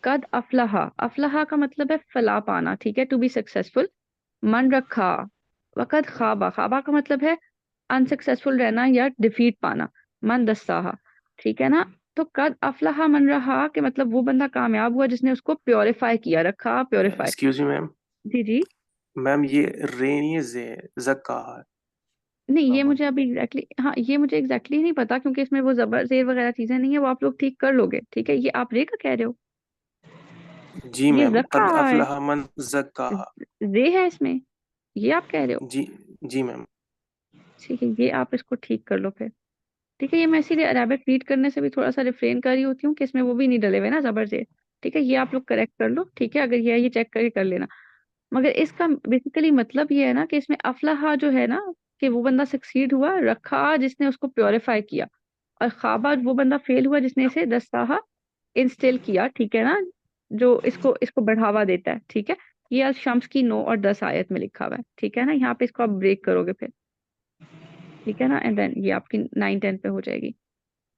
S1: कद अफलाहा, अफलाहा का मतलब है फला पाना, ठीक है, टू बी सक्सेसफुल, मन रखा, वकद खाबा, खाबा का मतलब है अनसक्सेसफुल रहना या डिफीट पाना, मन दस्साहा, ठीक है ना, तो कद अफलाहा मन रहा के मतलब वो बंदा कामयाब हुआ जिसने उसको प्योरीफाई किया, रखा, प्योरीफाई।
S7: एक्सक्यूज मी मैम,
S1: जी जी,
S7: मैम ये रेन ये जे जक्का है।
S1: नहीं ये मुझे अभी हाँ ये मुझे एग्जैक्टली नहीं पता, क्योंकि इसमें वो जबर जेर वगैरह चीजें नहीं है, वो आप लोग ठीक कर लोगे, ठीक है, ये आप रे का कह रहे हो,
S7: जी
S1: ये
S7: मैम,
S1: जक्का
S7: कद
S1: है,
S7: अफलह मन जक्का।
S1: रे है इसमें, ये आप कह रहे हो,
S7: जी जी मैम।
S1: ठीक है, ये आप इसको ठीक कर लो फिर, ठीक है, ये मैं इसीलिए अरेबिक रीड करने से भी थोड़ा सा रिफ्रेन कर रही होती हूँ कि इसमें वो भी नहीं डले हुए ना जबर से, ठीक है, ये आप लोग करेक्ट कर लो, ठीक है, अगर ये है ये चेक करके कर लेना। मगर इसका बेसिकली मतलब ये है ना कि इसमें अफलाहा जो है ना, कि वो बंदा सक्सीड हुआ, रखा जिसने उसको प्योरीफाई किया, और खाबा वो बंदा फेल हुआ जिसने इसे दस्ताहा इंस्टिल किया, ठीक है ना, जो इसको इसको बढ़ावा देता है, ठीक है, ये आज शम्स की 9 और 10 आयत में लिखा हुआ है, ठीक है ना, यहाँ पे इसको आप ब्रेक करोगे फिर, ठीक है ना, एंड देन ये आपकी 9-10 पे हो जाएगी,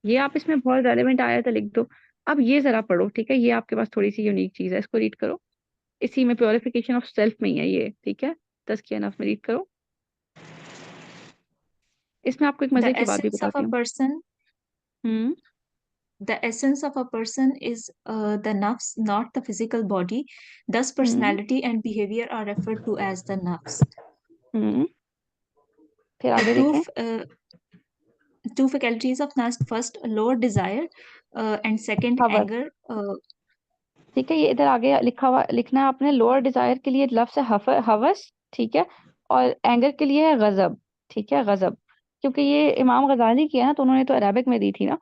S1: ये आप इसमें बहुत रेलेवेंट आयत है, लिख दो। अब ये जरा पढ़ो, ठीक है, ये आपके पास थोड़ी सी यूनिक चीज है, इसको रीड करो, इसी में प्योरिफिकेशन ऑफ सेल्फ में ही है ये, ठीक है, तज़किया नफ्स में रीड करो। इसमें आपको एक
S4: The
S1: मजे की बात भी
S4: essence of
S1: बताती
S4: a
S1: हूँ।
S4: person,
S1: hmm
S4: the essence of a person is the nafs, not the physical body. Thus,
S1: hmm
S4: personality and behavior are referred to as the nafs.
S1: हम्म फिर
S4: The
S1: आगे
S4: two
S1: देखें,
S4: two faculties of nafs: first, lower desire, and second,
S1: हवस,
S4: anger.
S1: ठीक है, ये इधर आगे लिखा हुआ लिखना है आपने, लोअर डिजायर के लिए लफ्ज है हवस, ठीक है, और एंगर के लिए है गजब, ठीक है, गजब, क्योंकि ये इमाम गजाली की है ना, तो उन्होंने तो अरेबिक में दी थी ना,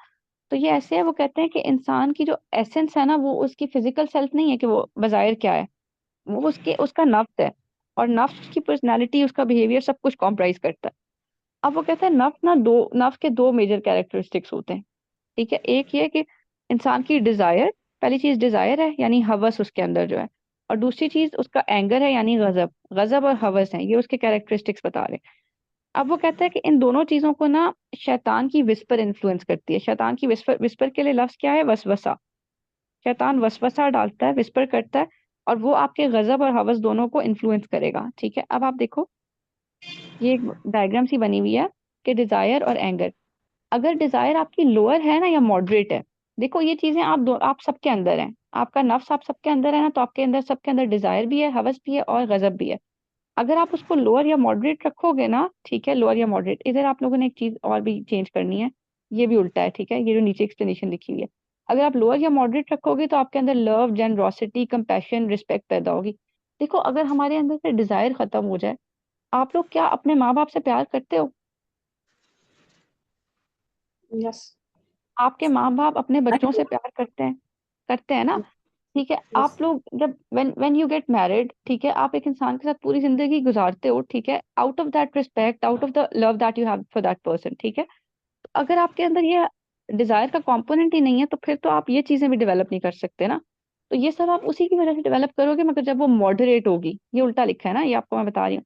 S1: तो ये ऐसे है, वो कहते हैं कि इंसान की जो एसेंस है ना, वो उसकी फिजिकल सेल्फ नहीं है कि वो बजायर क्या है, वो उसके उसका नफ्स है, और नफ्स उसकी पर्सनालिटी, उसका बिहेवियर सब कुछ कॉम्प्राइज करता है। अब वो कहते हैं नफ्स के दो मेजर कैरेक्टरिस्टिक्स होते हैं, ठीक है। एक ये कि इंसान की डिजायर, पहली चीज डिजायर है यानी हवस उसके अंदर जो है, और दूसरी चीज उसका एंगर है यानी गजब। गजब और हवस है, ये उसके कैरेक्टरिस्टिक्स बता रहे हैं। अब वो कहता है कि इन दोनों चीजों को ना शैतान की विस्पर इन्फ्लुएंस करती है। शैतान की विस्पर, विस्पर के लिए लफ्ज क्या है? वसवसा। शैतान वसवसा डालता है, विस्पर करता है, और वो आपके गजब और हवस दोनों को इन्फ्लुएंस करेगा। ठीक है। अब आप देखो, ये एक डायग्राम सी बनी हुई है कि डिजायर और एंगर। अगर डिजायर आपकी लोअर है ना या मॉडरेट है, देखो ये चीजें आप सबके अंदर हैं, आपका नफ्स आप सबके अंदर है ना, तो आपके अंदर, सबके अंदर डिजायर भी है, हवस भी है और गजब भी है। अगर आप उसको लोअर या मॉडरेट रखोगे ना, ठीक है, लोअर या मॉडरेट। इधर आप लोगों ने एक चीज और भी चेंज करनी है, ये भी उल्टा है, ठीक है, ये जो नीचे एक्सप्लेनेशन लिखी हुई है। अगर आप लोअर या मॉडरेट रखोगे तो आपके अंदर लव, जेनरोसिटी, कंपैशन, रिस्पेक्ट पैदा होगी। देखो, अगर हमारे अंदर से डिजायर खत्म हो जाए, आप लोग क्या अपने माँ बाप से प्यार करते हो?
S6: Yes.
S1: आपके माँ बाप अपने बच्चों से प्यार करते हैं ना? ठीक है।
S6: Yes.
S1: आप लोग जब व्हेन यू गेट मैरिड, ठीक है, आप एक इंसान के साथ पूरी जिंदगी गुजारते हो, ठीक है, out of that respect, out of the love that you have for that person. ठीक है। तो अगर आपके अंदर ये डिजायर का कंपोनेंट ही नहीं है, तो फिर तो आप ये चीजें भी डेवलप नहीं कर सकते ना। तो ये सब आप उसी की वजह से डेवलप करोगे, मगर जब वो मॉडरेट होगी, ये उल्टा लिखा है ना, ये आपको मैं बता रही हूँ।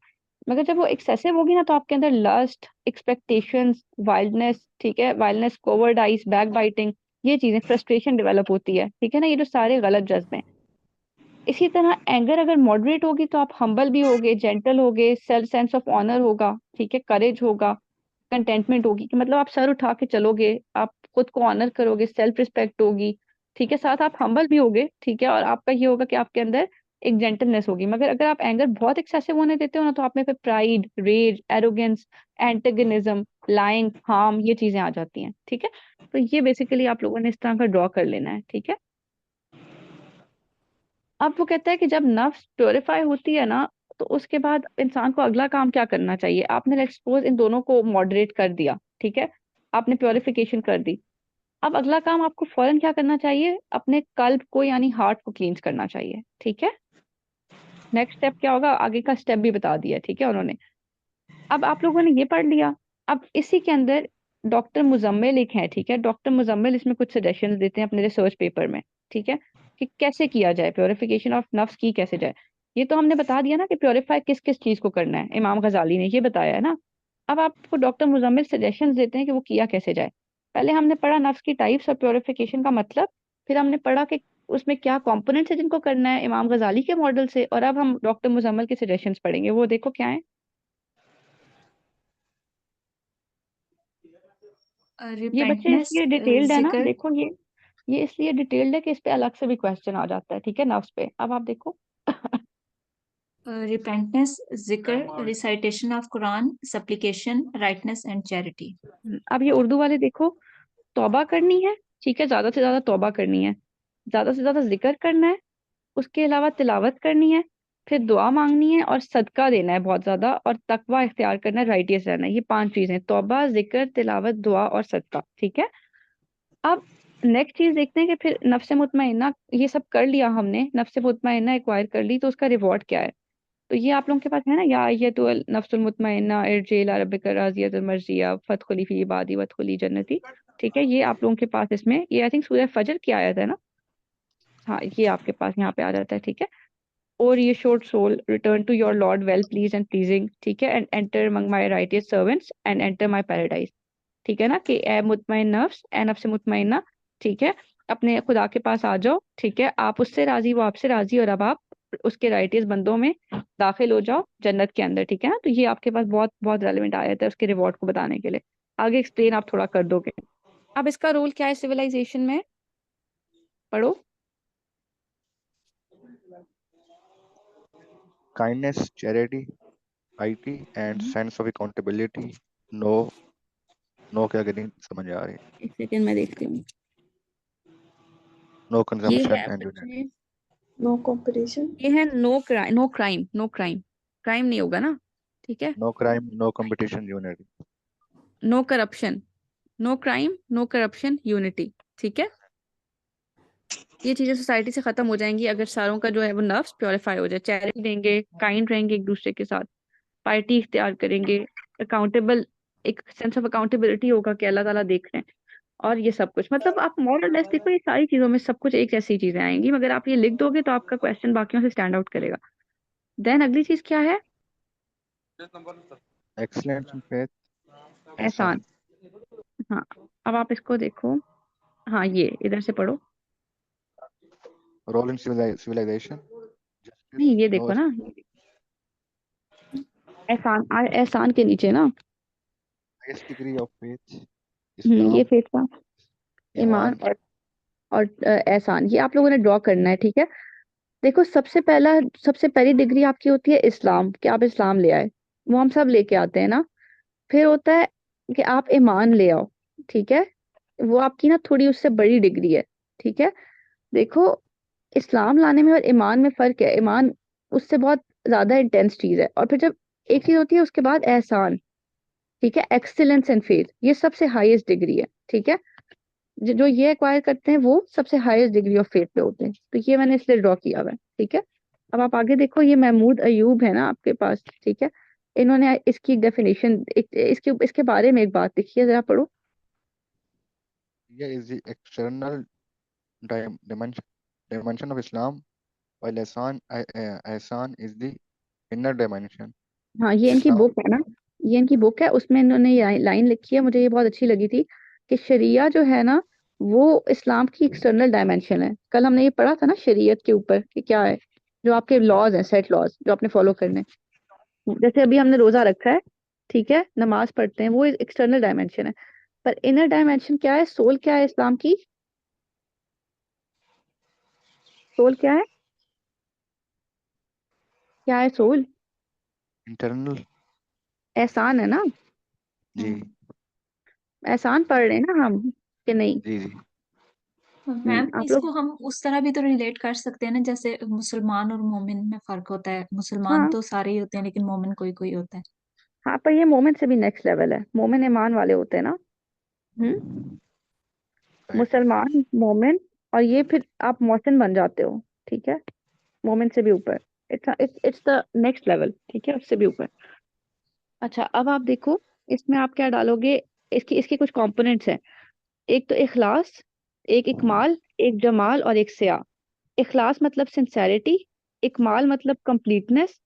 S1: मगर जब वो एक्सेसिव होगी ना, तो आपके अंदर लस्ट, एक्सपेक्टेशंस, वाइल्डनेस, ठीक है, वाइल्डनेस, कोवर्डाइज, बैक बाइटिंग, ये चीजें, फ्रस्ट्रेशन डेवलप होती है। ठीक है ना, ये जो सारे गलत जज्बे हैं। इसी तरह एंगर अगर मॉडरेट होगी तो आप हम्बल भी होगे, जेंटल होगे, सेल्फ सेंस ऑफ ऑनर होगा, ठीक है, करेज होगा, कंटेंटमेंट होगी, कि मतलब आप सर उठा के चलोगे, आप खुद को ऑनर करोगे, सेल्फ रिस्पेक्ट होगी। ठीक है। साथ आप हम्बल भी होगे, ठीक है, और आपका ये होगा कि आपके अंदर एक जेंटलनेस होगी। मगर अगर आप एंगर बहुत एक्सेसिव होने देते हो ना, तो आप में फिर pride, rage, arrogance, antagonism, lying, harm, ये चीजें आ जाती हैं। ठीक है। तो ये बेसिकली आप लोगों ने इस तरह का ड्रॉ कर लेना है। ठीक है। अब वो कहता है कि जब नफ्स प्योरीफाई होती है ना, तो उसके बाद इंसान को अगला काम क्या करना चाहिए? आपने लेट्स सपोज इन दोनों को मॉडरेट कर दिया, ठीक है, आपने प्योरिफिकेशन कर दी। अब अगला काम आपको फौरन क्या करना चाहिए? अपने कल्ब को यानी हार्ट को क्लींस करना चाहिए। ठीक है। नेक्स्ट स्टेप क्या होगा, आगे का स्टेप भी बता दिया, ठीक है, उन्होंने। अब आप लोगों ने ये पढ़ लिया। अब इसी के अंदर डॉक्टर मुजम्मिल एक है, ठीक है, डॉक्टर मुजम्मिल इसमें कुछ सजेशंस देते हैं अपने रिसर्च पेपर में, ठीक है, कि कैसे किया जाए, प्योरिफिकेशन ऑफ नफ्स की कैसे जाए। ये तो हमने बता दिया ना कि प्योरीफाई किस किस चीज को करना है, इमाम गजाली ने ये बताया है ना। अब आपको डॉक्टर मुजम्मिल सजेशंस देते हैं कि वो किया कैसे जाए। पहले हमने पढ़ा नफ्स की टाइप्स और प्योरिफिकेशन का मतलब, फिर हमने पढ़ा कि उसमें क्या कंपोनेंट्स है जिनको करना है इमाम गजाली के मॉडल से, और अब हम डॉक्टर मुजम्मिल के सजेशंस पढ़ेंगे। वो देखो क्या है। ये बच्चे
S4: रिपेंटनेस,
S1: इसलिए डिटेल्ड है ना,
S4: जिक्र,
S1: देखो ये इसलिए डिटेल्ड है कि इस पे अलग से भी क्वेश्चन आ जाता है, ठीक है, नफ्स पे। अब आप देखो
S4: रिपेंटनेस, जिक्र, recitation of Quran, supplication, righteousness and charity.
S1: अब ये उर्दू वाले देखो, तौबा करनी है, ठीक है, ज्यादा से ज्यादा तौबा करनी है, ज्यादा से ज्यादा जिक्र करना है, उसके अलावा तिलावत करनी है, फिर दुआ मांगनी है, और सदका देना है बहुत ज्यादा, और तकवा इख्तियार करना है, राइटियस रहना है। ये 5 चीजें, तौबा, जिक्र, तिलावत, दुआ और सदका। ठीक है। अब नेक्स्ट चीज देखते हैं कि फिर नफ्से मुतमइन्ना, ये सब कर लिया हमने, नफ्से मुतमइन्ना एक्वायर कर ली, तो उसका रिवॉर्ड क्या है? तो ये आप लोगों के पास है ना, या ये तो नफ्सुल मुतमइन्ना इरजी इला रब्बिका राज़ियतुल मर्ज़िया फदखुली फी इबादी वदखुली जन्नती। ठीक है, ये आप लोगों के पास इसमें, ये आई थिंक सूरह फजर की आयत है ना। हाँ, ये आपके पास यहाँ पे आ जाता है। ठीक है। और ये short soul return to your Lord well pleased and pleasing, ठीक है, and enter among my righteous servants and enter my paradise. ठीक है ना, कि ए मुतमइन नफ्स, ए नफ्स मुतमइन्ना, ठीक है, अपने खुदा के पास आ जाओ, ठीक है, आप उससे राजी, वो आपसे राजी, और अब आप उसके राइटियस बंदों में दाखिल हो जाओ जन्नत के अंदर। ठीक है ना, तो ये आपके पास बहुत बहुत रेलिवेंट आयत है उसके रिवॉर्ड को बताने के लिए। आगे एक्सप्लेन आप थोड़ा कर दोगे। अब इसका रोल क्या है सिविलाइजेशन में, पढ़ो।
S2: Kindness, charity, piety and sense of accountability. No no क्या करें समझ आ रही है.
S1: एक सेकंड में देखती हूँ।
S2: नो
S1: ये
S2: कंजम्पशन
S1: है
S2: एंड यूनिटी.
S1: बच्चे,
S6: No competition.
S1: ये है no crime, no crime, no crime, crime नहीं होगा ना, ठीक है,
S2: no crime, no competition, unity.
S1: No corruption, no crime, no corruption, unity. ठीक है। ये चीजें सोसाइटी से खत्म हो जाएंगी अगर सारों का जो है वो नफ्स प्योरीफाई हो जाए। चैरिटी देंगे, काइंड रहेंगे एक दूसरे के साथ, पार्टी इख्तियार करेंगे, अकाउंटेबल, एक सेंस ऑफ अकाउंटेबिलिटी होगा कि अल्लाह ताला देख रहे हैं। और ये सब कुछ, मतलब आप मॉरल लेस देखो, ये सारी चीजों में सब कुछ एक जैसी चीजें आएंगी, मगर आप ये लिख दोगे तो आपका क्वेश्चन बाकियों से स्टैंड आउट करेगा। देन अगली चीज क्या है?
S2: एक्सीलेंस इन फेथ,
S1: एहसान।
S2: एहसान,
S1: हाँ, अब आप इसको देखो। हाँ, ये इधर से पढ़ो।
S2: रोल इन सिविलाइजेशन, जस्टिस,
S1: नहीं, ये
S2: नो,
S1: देखो ना, एहसान के नीचे ना।
S2: हाईएस्ट डिग्री ऑफ फेथ, इस्लाम,
S1: ये फेथ का, ईमान
S2: ईमान,
S1: और एहसान, ये आप लोगों ने ड्रॉ करना है, ठीक है। देखो, सबसे पहली डिग्री आपकी होती है इस्लाम, कि आप इस्लाम ले आए, वो हम सब लेके आते हैं ना। फिर होता है कि आप ईमान ले आओ, ठीक है। वो आपकी ना थोड़ी उससे बड़ी डिग्री है, ठीक है। देखो, इस्लाम लाने में और ईमान में फर्क है। ईमान उससे बहुत ज्यादा इंटेंस चीज है। और फिर जब एक चीज होती है उसके बाद एहसान, ठीक है। एक्सीलेंस एंड फेथ, ये सबसे हाईएस्ट डिग्री है, ठीक है। जो ये एक्वायर करते हैं वो सबसे हाईएस्ट डिग्री ऑफ फेथ पे होते हैं, तो ये मैंने इसलिए ड्रॉ किया हुआ है, ठीक है। अब आप आगे देखो, ये महमूद अयूब है ना आपके पास, ठीक है। इन्होंने इसकी एक डेफिनेशन, इसके बारे में एक बात लिखी है, जरा पढ़ो।
S2: ये is the external dimension of Islam, while Ihsan is the inner dimension.
S1: हाँ, ये इनकी
S2: इस्लाम,
S1: बुक है ना, ये इनकी बुक है, उसमें इन्होंने ये लाइन लिखी है, मुझे ये बहुत अच्छी लगी थी, कि शरिया जो है ना, वो इस्लाम की एक्सटर्नल डायमेंशन है। कल हमने ये पढ़ा था ना शरीयत के ऊपर, कि क्या है, जो आपके लॉज हैं, सेट लॉज जो आपने फॉलो करने हैं। जैसे अभी हमने रोजा रखा है, ठीक है, नमाज पढ़ते हैं, वो एक्सटर्नल डायमेंशन है। पर इनर डायमेंशन क्या है, सोल क्या है इस्लाम की? सोल क्या है सोल?
S2: इंटरनल,
S1: एहसान है ना।
S2: जी
S1: एहसान पढ़ रहे हैं ना हम, कि नहीं?
S2: जी जी,
S4: मैम
S1: आप
S4: इसको
S1: लोग।
S4: हम उस तरह भी तो रिलेट कर सकते हैं ना, जैसे मुसलमान और मोमिन में फर्क होता है। मुसलमान
S1: हाँ
S4: तो सारे ही होते हैं लेकिन मोमिन कोई कोई होता है।
S1: हाँ, पर ये मोमेंट से भी नेक्स्ट लेवल है, मोमिन ईमान वाले होते हैं ना। हम्म।
S2: राइट,
S1: मुसलमान, मोमिन, और ये फिर आप मोहसिन बन जाते हो, ठीक है। मोमिन से भी ऊपर, इट्स द नेक्स्ट लेवल, ठीक है, उससे भी ऊपर। अच्छा, अब आप देखो, इसमें आप क्या डालोगे? इसकी इसके कुछ कंपोनेंट्स हैं। एक तो इखलास, एक इकमाल, एक जमाल और एक सिया। इखलास मतलब सिंसेरिटी, इकमाल मतलब कंप्लीटनेस,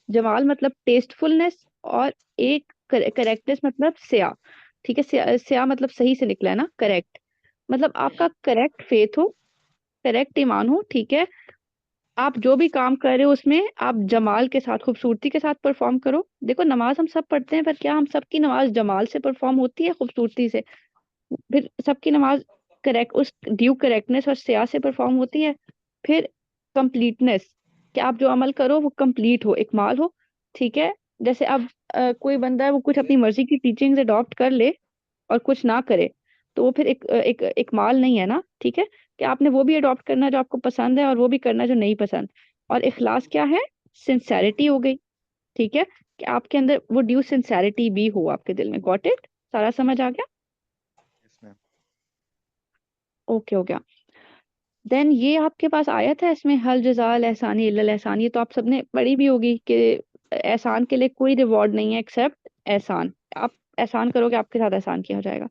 S1: जमाल मतलब टेस्टफुलनेस, और एक करेक्टनेस मतलब सिया, ठीक है। सिया मतलब सही से निकला है ना, करेक्ट। मतलब आपका करेक्ट फेथ हो, करेक्ट ईमान हो, ठीक है। आप जो भी काम कर रहे हो उसमें आप जमाल के साथ, खूबसूरती के साथ परफॉर्म करो। देखो, नमाज हम सब पढ़ते हैं, पर क्या हम सबकी नमाज जमाल से परफॉर्म होती है, खूबसूरती से? फिर सबकी नमाज करेक्ट, उस ड्यू करेक्टनेस और सिया से परफॉर्म होती है? फिर कंप्लीटनेस, कि आप जो अमल करो वो कंप्लीट हो, इकमाल हो, ठीक है। जैसे अब कोई बंदा है, वो कुछ अपनी मर्जी की टीचिंग्स अडॉप्ट कर ले और कुछ ना करे, तो वो फिर एक इकमाल नहीं है ना, ठीक है। कि आपने वो भी अडॉप्ट करना है जो आपको पसंद है, और वो भी करना है जो नहीं पसंद। और इखलास क्या है? सिंसेरिटी हो गई, ठीक है। कि आपके अंदर वो ड्यू सिंसेरिटी भी हो आपके दिल में। Got it? सारा समझ आ गया?
S2: यस मैम,
S1: ओके, हो गया। देन ये आपके पास आयत है, इसमें हल जज़ाल एहसानी इल्लल एहसान, ये तो आप सबने पढ़ी भी होगी, कि एहसान के लिए कोई रिवॉर्ड नहीं है एक्सेप्ट एहसान। आप एहसान करोगे, आपके साथ एहसान किया जाएगा।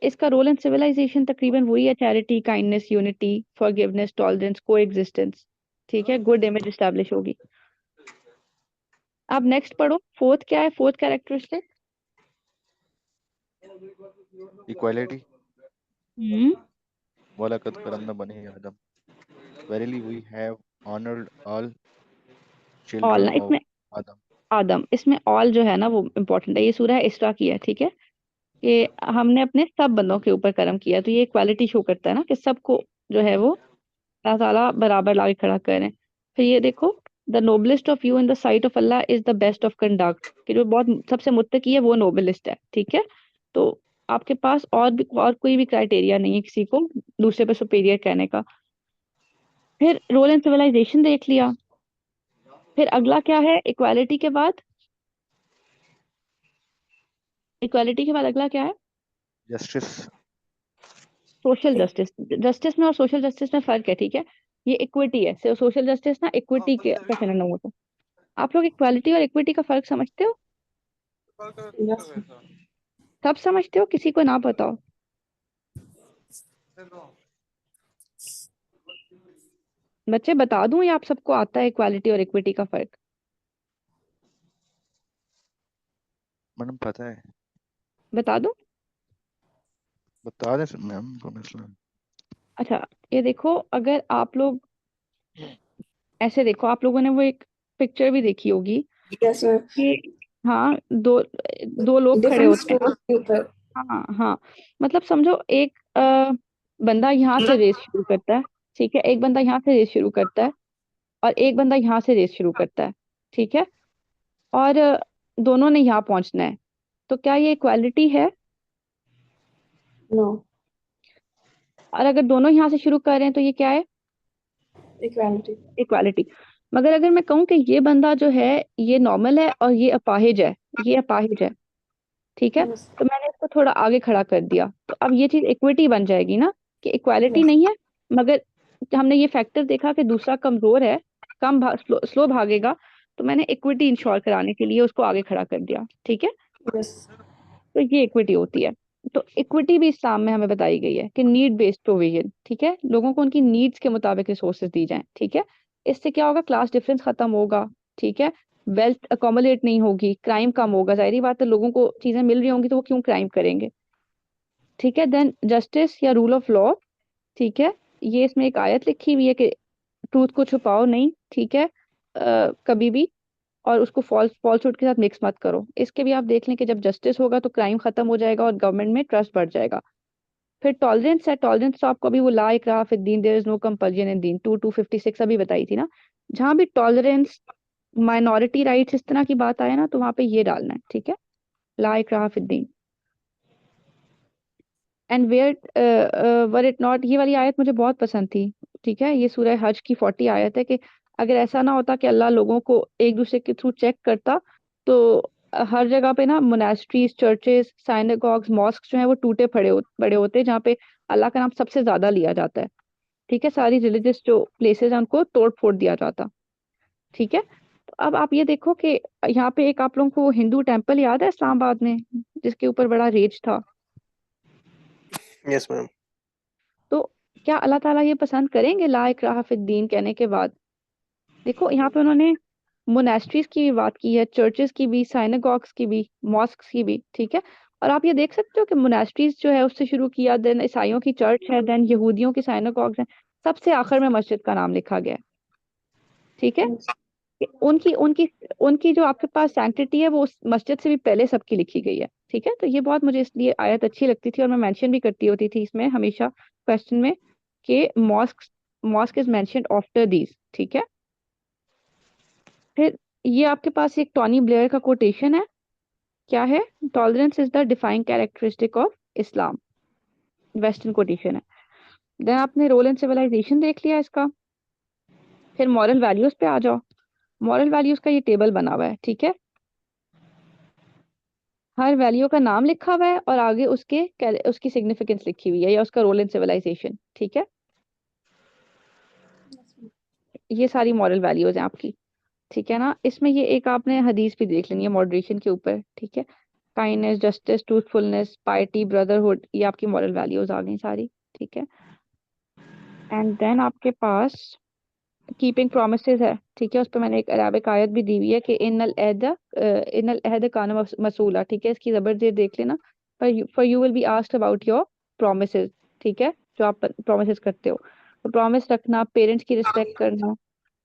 S1: इसका रोल इन सिविलाइजेशन तकरीबन वही है, charity, kindness, unity, forgiveness, tolerance, को एग्जिस्टेंस, ठीक है। गुड इमेज एस्टैब्लिश होगी। अब नेक्स्ट पढ़ो, फोर्थ क्या है, फोर्थ कैरेक्टरिस्टिक?
S2: इक्वालिटी,
S1: हम्म।
S2: वलकद करमना बनी आदम, verily we have honored all
S1: all
S2: children
S1: ना,
S2: of
S1: इसमें
S2: Adam.
S1: आदम, इसमें ऑल जो है ना वो इम्पोर्टेंट है। ये सूरह इसरा की है, ठीक है। कि हमने अपने सब बंदों के ऊपर करम किया, तो ये इक्वालिटी शो करता है ना, कि सबको जो है वो अल्लाह ताला बराबर लाके खड़ा कर रहे हैं। फिर ये देखो, the noblest of you in the site of Allah is the best of conduct, कि जो बहुत सबसे मुत्तकी है वो नोबलेस्ट है, ठीक है। तो आपके पास और कोई भी क्राइटेरिया नहीं है किसी को दूसरे पे सुपीरियर कहने का। फिर रोल एंड सिविलाइजेशन देख लिया। फिर अगला क्या है इक्वालिटी के बाद? इक्वालिटी के बाद अगला क्या है?
S2: Justice,
S1: social justice. जस्टिस में और सोशल जस्टिस में फर्क है, ठीक है। ये इक्विटी है, सोशल जस्टिस ना इक्विटी के का सिनोनिम होता है। आप लोग इक्वालिटी और इक्विटी का फर्क समझते हो?
S6: Yes.
S1: सब समझते हो, किसी को ना पता हो? बच्चे बता दूं या आप सबको आता है इक्वालिटी और इक्विटी का फर्क?
S2: मैडम पता है,
S1: बता दूं?
S2: बता दें मैम, कोई मसला नहीं।
S1: अच्छा, ये देखो, अगर आप लोग ऐसे देखो, आप लोगों ने वो एक पिक्चर भी देखी होगी
S6: यस मैम।
S1: कि हाँ, दो दो लोग खड़े
S6: डिफरेंट
S1: होते हैं।
S6: स्पोर्ट्स के ऊपर।
S1: हाँ हाँ, मतलब समझो एक बंदा यहाँ से रेस शुरू करता है, ठीक है, एक बंदा यहाँ से रेस शुरू करता है और एक बंदा यहाँ से रेस शुरू करता है, ठीक है, और दोनों ने यहाँ पहुंचना है, तो क्या ये इक्वालिटी है?
S6: नो।
S1: और अगर दोनों यहाँ से शुरू कर रहे हैं तो ये क्या है?
S6: इक्वालिटी।
S1: इक्वालिटी। मगर अगर मैं कहूँ कि ये बंदा जो है ये नॉर्मल है और ये अपाहिज है, ये अपाहिज है, ठीक है,
S6: यस।
S1: तो मैंने इसको थोड़ा आगे खड़ा कर दिया, तो अब ये चीज इक्विटी बन जाएगी ना, कि इक्वालिटी
S6: यस।
S1: नहीं है, मगर हमने ये फैक्टर देखा कि दूसरा कमजोर है, स्लो भागेगा, तो मैंने इक्विटी इंश्योर कराने के लिए उसको आगे खड़ा कर दिया, ठीक है,
S6: यस।
S1: तो ये इक्विटी होती है। तो इक्विटी भी इस्लाम में हमें बताई गई है कि नीड बेस्ड प्रोविजन, ठीक है, लोगों को उनकी नीड्स के मुताबिक रिसोर्सेज दी जाएं, ठीक है, इससे क्या होगा? क्लास डिफरेंस खत्म होगा, ठीक है, वेल्थ अकोमोलेट नहीं होगी, क्राइम कम होगा, जाहिर बात है, लोगों को चीजें मिल रही होंगी तो वो क्यों क्राइम करेंगे, ठीक है। देन जस्टिस या रूल ऑफ लॉ, ठीक है, ये इसमें एक आयत लिखी हुई है कि ट्रूथ को छुपाओ नहीं, ठीक है, कभी भी, और उसको फॉल्सहुड के साथ मिक्स मत करो। इसके भी आप देख लें कि जब जस्टिस होगा तो क्राइम खत्म हो जाएगा और गवर्नमेंट में ट्रस्ट बढ़ जाएगा। फिर टॉलरेंस है, टॉलरेंस तो आपको अभी वो ला इकराह फिद्दीन, देयर इज नो कंपल्जन इन दीन, 256 अभी बताई थी ना, जहां भी टॉलरेंस, माइनॉरिटी राइट्स, इस तरह की बात आए ना, तो वहां पे ये डालना है, ठीक है, ला इकराह फिद्दीन। And where were it not, ये वाली आयत मुझे बहुत पसंद थी, ठीक है, ये सूरह हज की 40 आयत है कि अगर ऐसा ना होता कि अल्लाह लोगों को एक दूसरे के थ्रू चेक करता, तो हर जगह पे ना मोनास्ट्रीज, चर्चेस, साइनागॉग्स, मॉस्क जो है वो टूटे पड़े होते, जहाँ पे अल्लाह का नाम सबसे ज्यादा लिया जाता है, ठीक है, सारी रिलीजियस जो प्लेसेस हैं उनको तोड़ फोड़ दिया जाता, ठीक है। तो अब आप ये देखो कि यहाँ पे एक आप लोगों को हिंदू टेम्पल याद है इस्लामाबाद में, जिसके ऊपर बड़ा रेज था,
S7: Yes, ma'am.
S1: तो क्या अल्लाह ताला ये पसंद करेंगे ला इकराह फिद्दीन कहने के बाद? देखो यहाँ पे उन्होंने मोनेस्ट्रीज की भी बात की है, चर्चेस की भी, साइनागॉग्स की भी, मॉस्क्स की भी, ठीक है, और आप ये देख सकते हो कि मोनेस्ट्रीज जो है उससे शुरू किया, देन ईसाइयों की चर्च है, देन यहूदियों की साइनागॉग्स हैं, सबसे आखिर में मस्जिद का नाम लिखा गया है, ठीक है,
S6: यस।
S1: कि उनकी उनकी उनकी जो आपके पास सैंक्टिटी है वो उस मस्जिद से भी पहले सबकी लिखी गई है, ठीक है, तो ये बहुत मुझे इसलिए आयत अच्छी लगती थी और मैं मेंशन भी करती होती थी इसमें हमेशा क्वेश्चन में कि mask is mentioned after these, ठीक है। फिर ये आपके पास एक टॉनी ब्लेयर का कोटेशन है, क्या है? Tolerance is the defying characteristic of Islam, western quotation है। देन आपने रोल एंड सिविलाइजेशन देख लिया इसका, फिर मॉरल वैल्यूज पे आ जाओ। मॉरल वैल्यूज का ये टेबल बना हुआ है, ठीक है, हर वैल्यू का नाम लिखा हुआ है और आगे उसकी सिग्निफिकेंस लिखी हुई है या उसका रोल इन सिविलाइजेशन, ठीक है, ये सारी मॉरल वैल्यूज हैं आपकी, ठीक है ना। इसमें ये एक आपने हदीस भी देख लेनी है मॉडरेशन के ऊपर, ठीक है, काइंडनेस, जस्टिस, ट्रूथफुलनेस, पाइटी, ब्रदरहुड, ये आपकी मॉरल वैल्यूज आ गई सारी, ठीक है। एंड देन आपके पास कीपिंग प्रोमिसेस है, ठीक है, उस पर मैंने एक अराबिक आयत भी दी हुई है कि इनल अहद कान मसूला, ठीक है, इसकी जबरदस्त देख लेना, for you will be asked about your promises, ठीक है, जो आप प्रोमिसेस करते हो, तो प्रॉमिस रखना, पेरेंट्स की रिस्पेक्ट करना,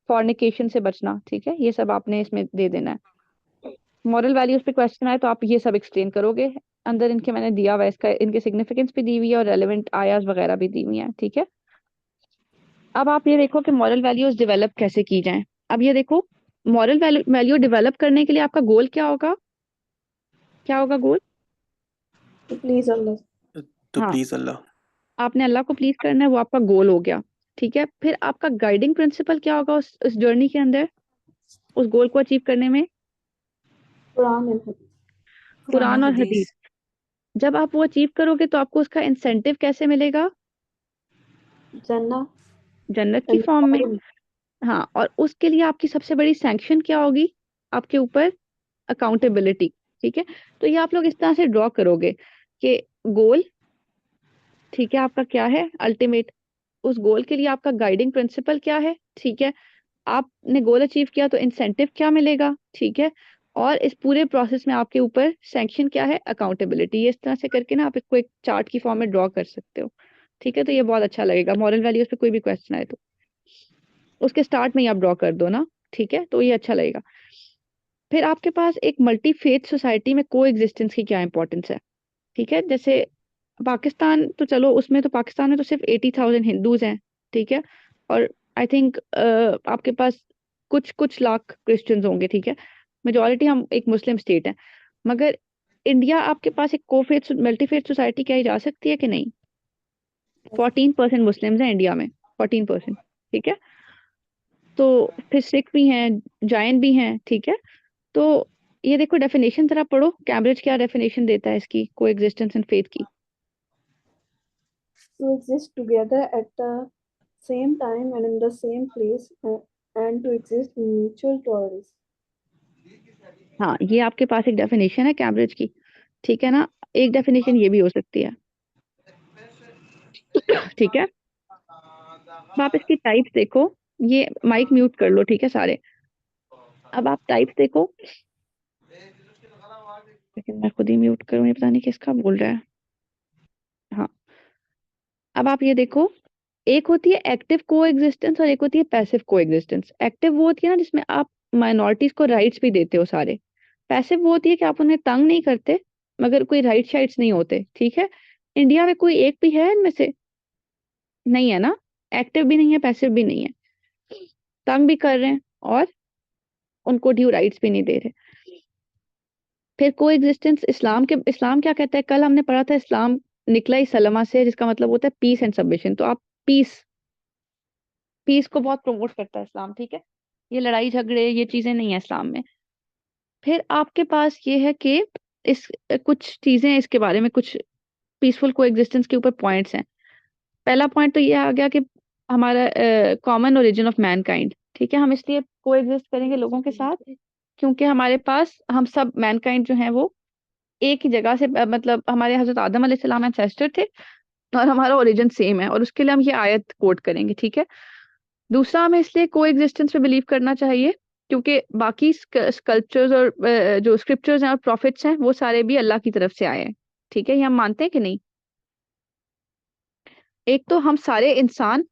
S1: फॉर्निकेशन से बचना, ठीक है, ये सब आपने इसमें दे देना है। मॉरल वैल्यूज पे क्वेश्चन आए तो आप ये सब एक्सप्लेन करोगे, अंदर इनके मैंने दिया हुआ है, इसका इनके सिग्निफिकेंस भी दी हुई है और रेलेवेंट आयास वगैरह भी दी हुई है, ठीक है। अब आप ये देखो कि मॉरल वैल्यूज डेवलप कैसे की जाएं। अब ये देखो, मॉरल वैल्यू डेवलप करने के लिए आपका गोल क्या होगा? क्या होगा गोल?
S6: तो प्लीज अल्लाह।
S7: To
S1: हाँ,
S7: please Allah.
S1: आपने अल्लाह को प्लीज करना है, वो आपका गोल हो गया, ठीक है। फिर आपका गाइडिंग प्रिंसिपल क्या होगा उस जर्नी के अंदर, उस गोल को अचीव करने में?
S6: कुरान एंड हदीस।
S1: कुरान और हदीस। जब आप वो अचीव करोगे तो आपको उसका इंसेंटिव कैसे मिलेगा?
S6: जन्नत
S1: जन्नत की फॉर्म में।
S6: एंड
S1: हाँ, और उसके लिए आपकी सबसे बड़ी सैंक्शन क्या होगी आपके ऊपर? अकाउंटेबिलिटी, ठीक है। तो ये आप लोग इस तरह से ड्रॉ करोगे कि गोल, ठीक है, आपका क्या है अल्टीमेट, उस गोल के लिए आपका गाइडिंग प्रिंसिपल क्या है, ठीक है, आपने गोल अचीव किया तो इंसेंटिव क्या मिलेगा, ठीक है, और इस पूरे प्रोसेस में आपके ऊपर सैंक्शन क्या है, अकाउंटेबिलिटी। ये इस तरह से करके ना आप इसको एक चार्ट की फॉर्म में ड्रॉ कर सकते हो, ठीक है। तो ये बहुत अच्छा लगेगा, मॉरल वैल्यूज पे कोई भी क्वेश्चन आए तो उसके स्टार्ट में ही आप ड्रॉ कर दो ना, ठीक है, तो ये अच्छा लगेगा। फिर आपके पास एक मल्टी फेथ सोसाइटी में को एग्जिस्टेंस की क्या इंपॉर्टेंस है, ठीक है। जैसे पाकिस्तान तो चलो, उसमें तो पाकिस्तान में तो सिर्फ 80,000 हिंदूज हैं, ठीक है, और आई थिंक आपके पास कुछ कुछ लाख क्रिश्चियंस होंगे, ठीक है, मेजोरिटी हम एक मुस्लिम स्टेट है। मगर इंडिया आपके पास एक को फेथ मल्टी फेथ सोसाइटी क्या जा सकती है कि नहीं? 14% मुस्लिम्स हैं इंडिया में, 14%, ठीक है। तो फिर सिख भी हैं, जैन भी हैं, ठीक है। तो ये देखो डेफिनेशन जरा पढ़ो, कैम्ब्रिज क्या डेफिनेशन देता है इसकी को एग्जिस्टेंस एंड फेथ की।
S6: To exist together at the same time and in the same place, and to exist in mutual tolerance.
S1: हाँ, ये आपके पास एक डेफिनेशन है कैम्ब्रिज की, ठीक है ना। एक डेफिनेशन ये भी हो सकती है, ठीक है। अब आप इसकी टाइप्स देखो, ये माइक म्यूट कर लो, ठीक है सारे। अब आप टाइप्स देखो, लेकिन मैं खुद ही म्यूट करूँ, ये पता नहीं किसका बोल रहा है। हाँ, अब आप ये देखो, एक होती है एक्टिव को एग्जिस्टेंस और एक होती है पैसिव को एग्जिस्टेंस। एक्टिव वो होती है ना जिसमें आप माइनॉरिटीज को राइट्स भी देते हो सारे। पैसिव वो होती है कि आप उन्हें तंग नहीं करते मगर कोई राइट शाइट्स नहीं होते, ठीक है। इंडिया में कोई एक भी है इनमें से? नहीं है ना, एक्टिव भी नहीं है, पैसिव भी नहीं है, तंग भी कर रहे हैं और उनको ड्यू राइट्स भी नहीं दे रहे। फिर को एग्जिस्टेंस इस्लाम क्या कहता है? कल हमने पढ़ा था इस्लाम निकला ही सलमा से, जिसका मतलब होता है पीस एंड सबमिशन। तो आप पीस पीस को बहुत प्रमोट करता है इस्लाम, ठीक है। ये लड़ाई झगड़े ये चीजें नहीं है इस्लाम में। फिर आपके पास ये है कि इस कुछ चीजें इसके बारे में, कुछ पीसफुल को एग्जिस्टेंस के ऊपर पॉइंट्स हैं। पहला पॉइंट तो ये आ गया कि हमारा कॉमन ओरिजिन ऑफ मैनकाइंड, ठीक है। हम इसलिए को एग्जिस्ट करेंगे लोगों के साथ क्योंकि हमारे पास हम सब मैनकाइंड जो है वो एक ही जगह से मतलब हमारे हजरत आदम अलैहिस्सलाम एंसेस्टर थे और हमारा ओरिजिन सेम है, और उसके लिए हम ये आयत कोट करेंगे, ठीक है। दूसरा, हमें इसलिए को एग्जिस्टेंस पे बिलीव करना चाहिए क्योंकि बाकी स्कल्पचर्स और जो स्क्रिप्चर्स हैं और प्रॉफिट्स हैं वो सारे भी अल्लाह की तरफ से आए हैं, ठीक है। ये हम मानते हैं कि नहीं? एक तो हम सारे इंसान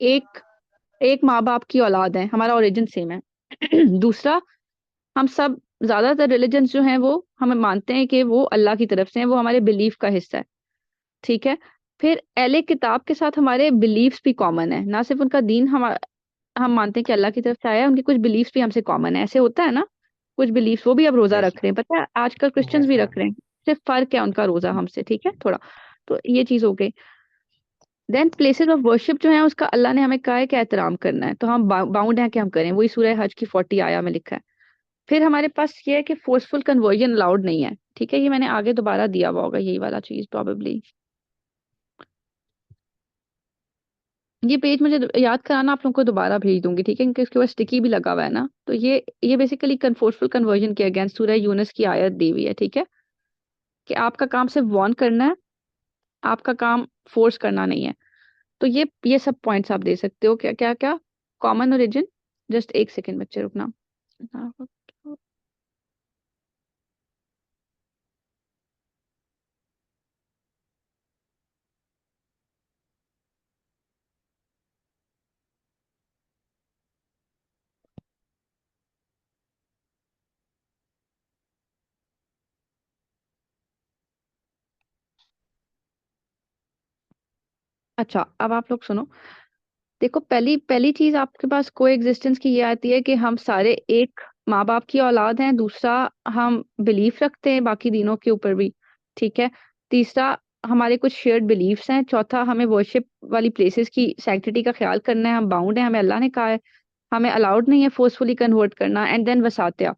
S1: एक एक माँ बाप की औलाद हैं, हमारा ओरिजिन सेम है। दूसरा, हम सब ज्यादातर रिलीजन्स जो हैं वो हम मानते हैं कि वो अल्लाह की तरफ से हैं, वो हमारे बिलीफ का हिस्सा है, ठीक है। फिर अहले किताब के साथ हमारे बिलीफ्स भी कॉमन है, ना सिर्फ उनका दीन हम मानते हैं कि अल्लाह की तरफ से आया है, उनकी कुछ बिलीफ्स भी हमसे कॉमन है। ऐसे होता है ना, कुछ बिलीफ्स वो भी अब रोजा
S2: यस
S1: रख रहे हैं, पता है आजकल क्रिश्चियंस
S3: Yes,
S1: भी
S3: ma'am.
S1: रख रहे हैं, सिर्फ फर्क है उनका रोजा हमसे, ठीक है थोड़ा। तो ये चीज हो गई। देन प्लेसेस ऑफ वर्शिप जो है उसका अल्लाह ने हमें कहा है कि एहतराम करना है, तो हम बाउंड हैं कि हम करें, वही सूरह हज की 40 आया में लिखा है। फिर हमारे पास ये है कि फोर्सफुल कन्वर्जन अलाउड नहीं है, ठीक है। ये मैंने आगे दोबारा दिया हुआ होगा यही वाला चीज प्रोबेबली। ये पेज मुझे याद कराना, आप लोगों को दोबारा भेज दूंगी, ठीक है, क्योंकि इसके ऊपर स्टिकी भी लगा हुआ है ना। तो ये बेसिकली फोर्सफुल कन्वर्जन के अगेंस्ट सूरह यूनुस की आयत दी हुई है, ठीक है, कि आपका काम सिर्फ वार्न करना है, आपका काम फोर्स करना नहीं है। तो ये सब पॉइंट्स आप दे सकते हो। क्या क्या क्या कॉमन ओरिजिन, जस्ट एक सेकेंड बच्चे रुकना। अच्छा, अब आप लोग सुनो। देखो, पहली पहली चीज आपके पास को एग्जिस्टेंस की ये आती है कि हम सारे एक माँ बाप की औलाद हैं। दूसरा, हम बिलीफ रखते हैं बाकी दिनों के ऊपर भी, ठीक है। तीसरा, हमारे कुछ शेयर्ड बिलीफ्स हैं। चौथा, हमें वर्शिप वाली प्लेसेस की सैंक्टिटी का ख्याल करना है, हम बाउंड हैं, हमें अल्लाह ने कहा है, हमें अलाउड नहीं है फोर्सफुली कन्वर्ट करना। एंड देन वसात्या,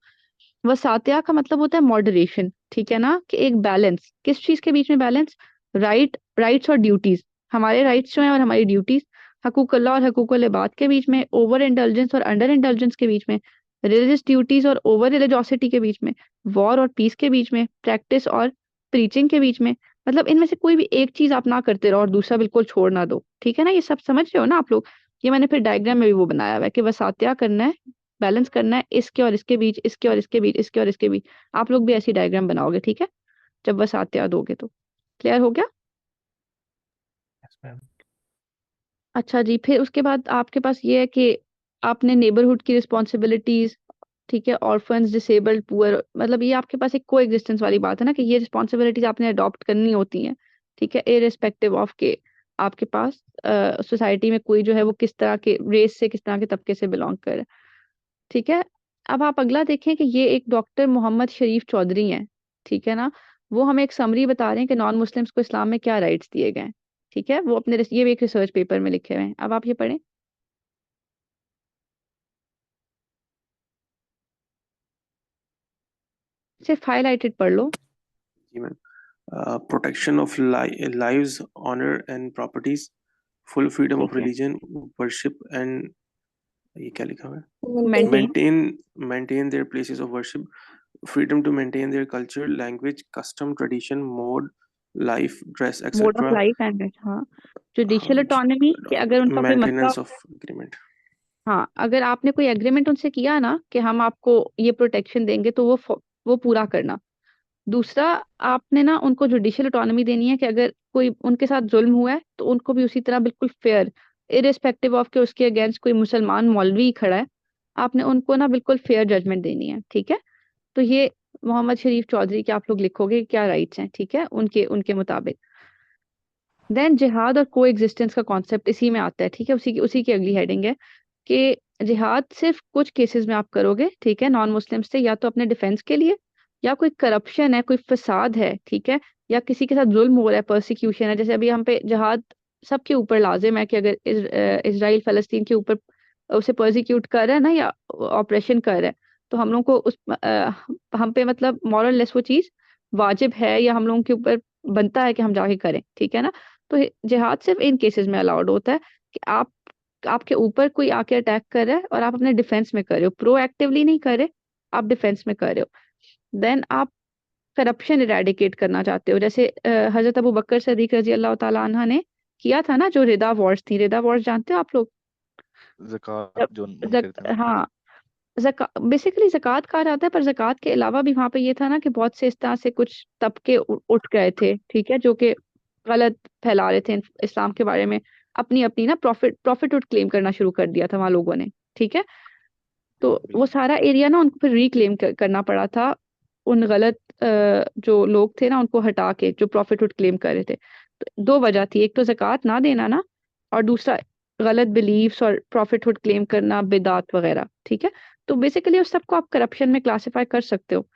S1: वसात्या का मतलब होता है मॉडरेशन, ठीक है ना, कि एक बैलेंस। किस चीज के बीच में बैलेंस? राइट्स और ड्यूटीज, हमारे राइट्स जो हैं और हमारी ड्यूटीज, हकूक अल्लाह और हकूक इबाद के बीच में, ओवर इंटेलिजेंस और अंडर इंटेलिजेंस के बीच में, रिलीजियस ड्यूटीज और ओवर रिलीजियोसिटी के बीच में, वॉर और पीस के बीच में, प्रैक्टिस और प्रीचिंग के बीच में। मतलब इनमें से कोई भी एक चीज आप ना करते रहो और दूसरा बिल्कुल छोड़ ना दो, ठीक है ना, ये सब समझ रहे हो ना आप लोग। ये मैंने फिर डायग्राम में भी वो बनाया हुआ है कि वसातिया करना है, बैलेंस करना है इसके और इसके बीच, इसके और इसके बीच, इसके और इसके बीच। आप लोग भी ऐसी डायग्राम बनाओगे, ठीक है, जब वसातिया दोगे तो। क्लियर हो गया?
S3: Yes, ma'am.
S1: अच्छा जी, फिर उसके बाद आपके पास ये है कि आपने नेबरहुड की रिस्पॉन्सिबिलिटीज, ठीक है, ऑर्फन्स, डिसेबल्ड, पुअर, मतलब ये आपके पास एक को एग्जिस्टेंस वाली बात है ना कि ये रिस्पॉन्सिबिलिटीज आपने अडॉप्ट करनी होती हैं, ठीक है, इररिस्पेक्टिव ऑफ के आपके पास सोसाइटी में कोई जो है वो किस तरह के रेस से, किस तरह के तबके से बिलोंग करे, ठीक है। अब आप अगला देखें कि ये एक डॉक्टर मोहम्मद शरीफ चौधरी हैं, ठीक है ना, वो हमें एक समरी बता रहे हैं कि नॉन मुस्लिम्स को इस्लाम में क्या राइट्स दिए गए हैं, ठीक है, वो अपने ये भी एक रिसर्च पेपर में लिखे हुए हैं। अब आप ये पढ़ें। सिर्फ हाईलाइटेड पढ़ लो।
S7: जी ma'am. Protection of lives, honor and properties, full freedom of
S1: ठीक है,
S7: religion, worship and ये क्या लिखा हुआ है?
S1: Maintain
S7: Maintain their places of worship, freedom to maintain their culture, language, custom, tradition, mode, life, dress,
S1: mode of
S7: etc.
S1: Life and, हाँ, judicial autonomy कि अगर उनका कोई मसला,
S7: Maintenance of agreement.
S1: हाँ, अगर आपने कोई एग्रीमेंट उनसे किया ना कि हम आपको ये प्रोटेक्शन देंगे तो वो पूरा करना। दूसरा, आपने ना उनको जुडिशियल ऑटोनॉमी देनी है कि अगर कोई उनके साथ जुल्म हुआ है तो उनको भी उसी तरह बिल्कुल फेयर, इरिस्पेक्टिव ऑफ के उसके अगेंस्ट कोई मुसलमान मौलवी ही खड़ा है, आपने उनको ना बिल्कुल फेयर जजमेंट देनी है, ठीक है। तो ये मोहम्मद शरीफ चौधरी के आप लोग लिखोगे कि क्या राइट्स हैं, ठीक है, उनके उनके मुताबिक। देन जिहाद और को एग्जिस्टेंस का कॉन्सेप्ट इसी में आता है, ठीक है, उसी की अगली हेडिंग है कि जिहाद सिर्फ कुछ केसेस में आप करोगे, ठीक है, नॉन मुस्लिम से, या तो अपने डिफेंस के लिए, या कोई करप्शन है, कोई फसाद है, ठीक है, या किसी के साथ जुल्म हो रहा है, परसिक्यूशन है। जैसे अभी हम पे जिहाद सबके ऊपर लाजिम है कि अगर इसराइल फलस्तीन के ऊपर उसे परसिक्यूट कर रहा है ना, या ऑपरेशन कर रहा है, तो हम लोग को हम पे मतलब मॉरल लेस वो चीज वाजिब है, या हम लोगों के ऊपर बनता है कि हम जाके करें, ठीक है ना। तो जिहाद सिर्फ इन केसेस में अलाउड होता है कि आपके ऊपर कोई आके अटैक कर रहा है और आप अपने डिफेंस में कर रहे हो, प्रोएक्टिवली नहीं कर रहे, आप डिफेंस में कर रहे हो। देन आप करप्शन इरेडिकेट करना चाहते हो, जैसे हजरत अबू बकर सदीक रजी अल्लाह ताला अन्हा ने किया था ना, जो रिदा वॉर्स थी, रिदा वॉर्स जानते हो आप लोग?
S2: ज़कात जो मुनकर थे ना।
S1: हाँ, बेसिकली जक़ात कहा जाता है, पर जक़ात के अलावा भी वहां पे ये था ना कि बहुत से इस तरह से कुछ तबके उठ गए थे, ठीक है, जो कि गलत फैला रहे थे इस्लाम के बारे में, अपनी अपनी ना प्रॉफिटहुड क्लेम करना शुरू कर दिया था वहां लोगों ने, ठीक है। तो वो सारा एरिया ना उनको फिर रिक्लेम करना पड़ा था, उन गलत जो लोग थे ना उनको हटा के, जो प्रॉफिटहुड क्लेम कर रहे थे। तो दो वजह थी, एक तो ज़कात ना देना ना, और दूसरा गलत बिलीव्स और प्रॉफिटहुड क्लेम करना, बिदात वगैरह, ठीक है। तो बेसिकली उस सबको आप करप्शन में क्लासिफाई कर सकते हो।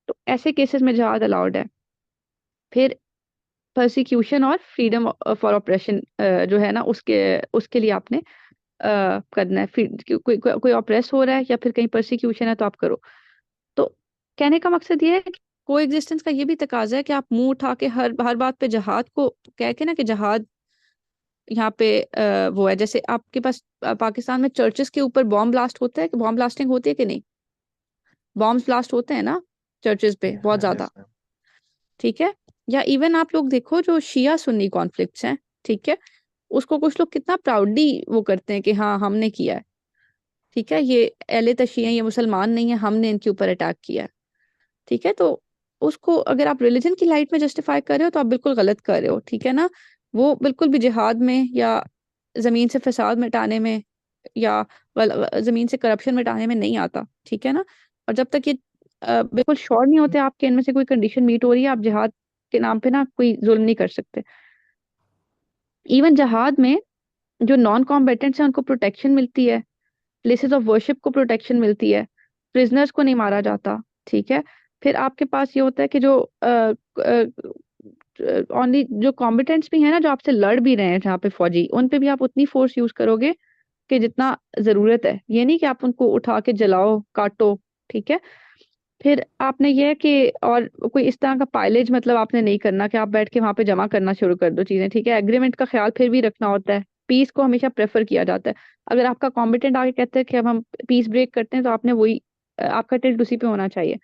S1: तो ऐसे केसेस में जिहाद अलाउड है। फिर परसिक्यूशन और फ्रीडम फॉर ऑपरेशन जो है ना, उसके उसके लिए आपने करना है, फिर कोई ऑपरेस हो रहा है या फिर कहीं परसिक्यूशन है तो आप करो। तो कहने का मकसद ये है कि को एग्जिस्टेंस का ये भी तकाजा है कि आप मुंह उठा के हर हर बात पे जहाद को कह के ना कि जहाद यहाँ पे वो है, जैसे आपके पास पाकिस्तान में चर्चेस के ऊपर बॉम्ब ब्लास्ट होता है कि बॉम्ब ब्लास्टिंग होती है कि नहीं, बॉम्ब ब्लास्ट होते हैं ना चर्चेस पे
S3: Yes,
S1: बहुत
S3: ma'am.
S1: ज्यादा,
S2: यस मैम।
S1: ठीक है। या इवन आप लोग देखो जो शिया सुन्नी कॉन्फ्लिक्ट्स हैं, ठीक है, उसको कुछ लोग कितना प्राउडली वो करते हैं कि हाँ हमने किया है, ठीक है, ये अहले तशी हैं, ये मुसलमान नहीं है, हमने इनके ऊपर अटैक किया है, ठीक है। तो उसको अगर आप रिलीजन की लाइट में जस्टिफाई कर रहे हो तो आप बिल्कुल गलत कर रहे हो, ठीक है ना। वो बिल्कुल भी जिहाद में या जमीन से फसाद मिटाने में या जमीन से करप्शन मिटाने में नहीं आता, ठीक है ना। और जब तक ये बिल्कुल श्योर नहीं होते आपके इनमें से कोई कंडीशन मीट हो रही है, आप जिहाद के नाम पे ना कोई जुल्म नहीं कर सकते। इवन जिहाद में जो नॉन कॉम्बेटेंट्स हैं उनको प्रोटेक्शन मिलती है, प्लेसेस ऑफ वर्शिप को प्रोटेक्शन मिलती है, प्रिजनर्स को नहीं मारा जाता, ठीक है। फिर आपके पास ये होता है कि जो ओनली जो कॉम्बिटेंट्स भी हैं ना, जो आपसे लड़ भी रहे हैं जहाँ पे फौजी, उन पे भी आप उतनी फोर्स यूज करोगे कि जितना जरूरत है, ये नहीं कि आप उनको उठा के जलाओ काटो, ठीक है। फिर आपने ये है कि और कोई इस तरह का पाइलेज मतलब आपने नहीं करना कि आप बैठ के वहां पे जमा करना शुरू कर दो चीजें, ठीक है। एग्रीमेंट का ख्याल फिर भी रखना होता है, पीस को हमेशा प्रेफर किया जाता है। अगर आपका कॉम्बिटेंट आगे कहते हैं कि अब हम पीस ब्रेक करते हैं तो आपने वही आपका टिल्ट उसी पे होना चाहिए,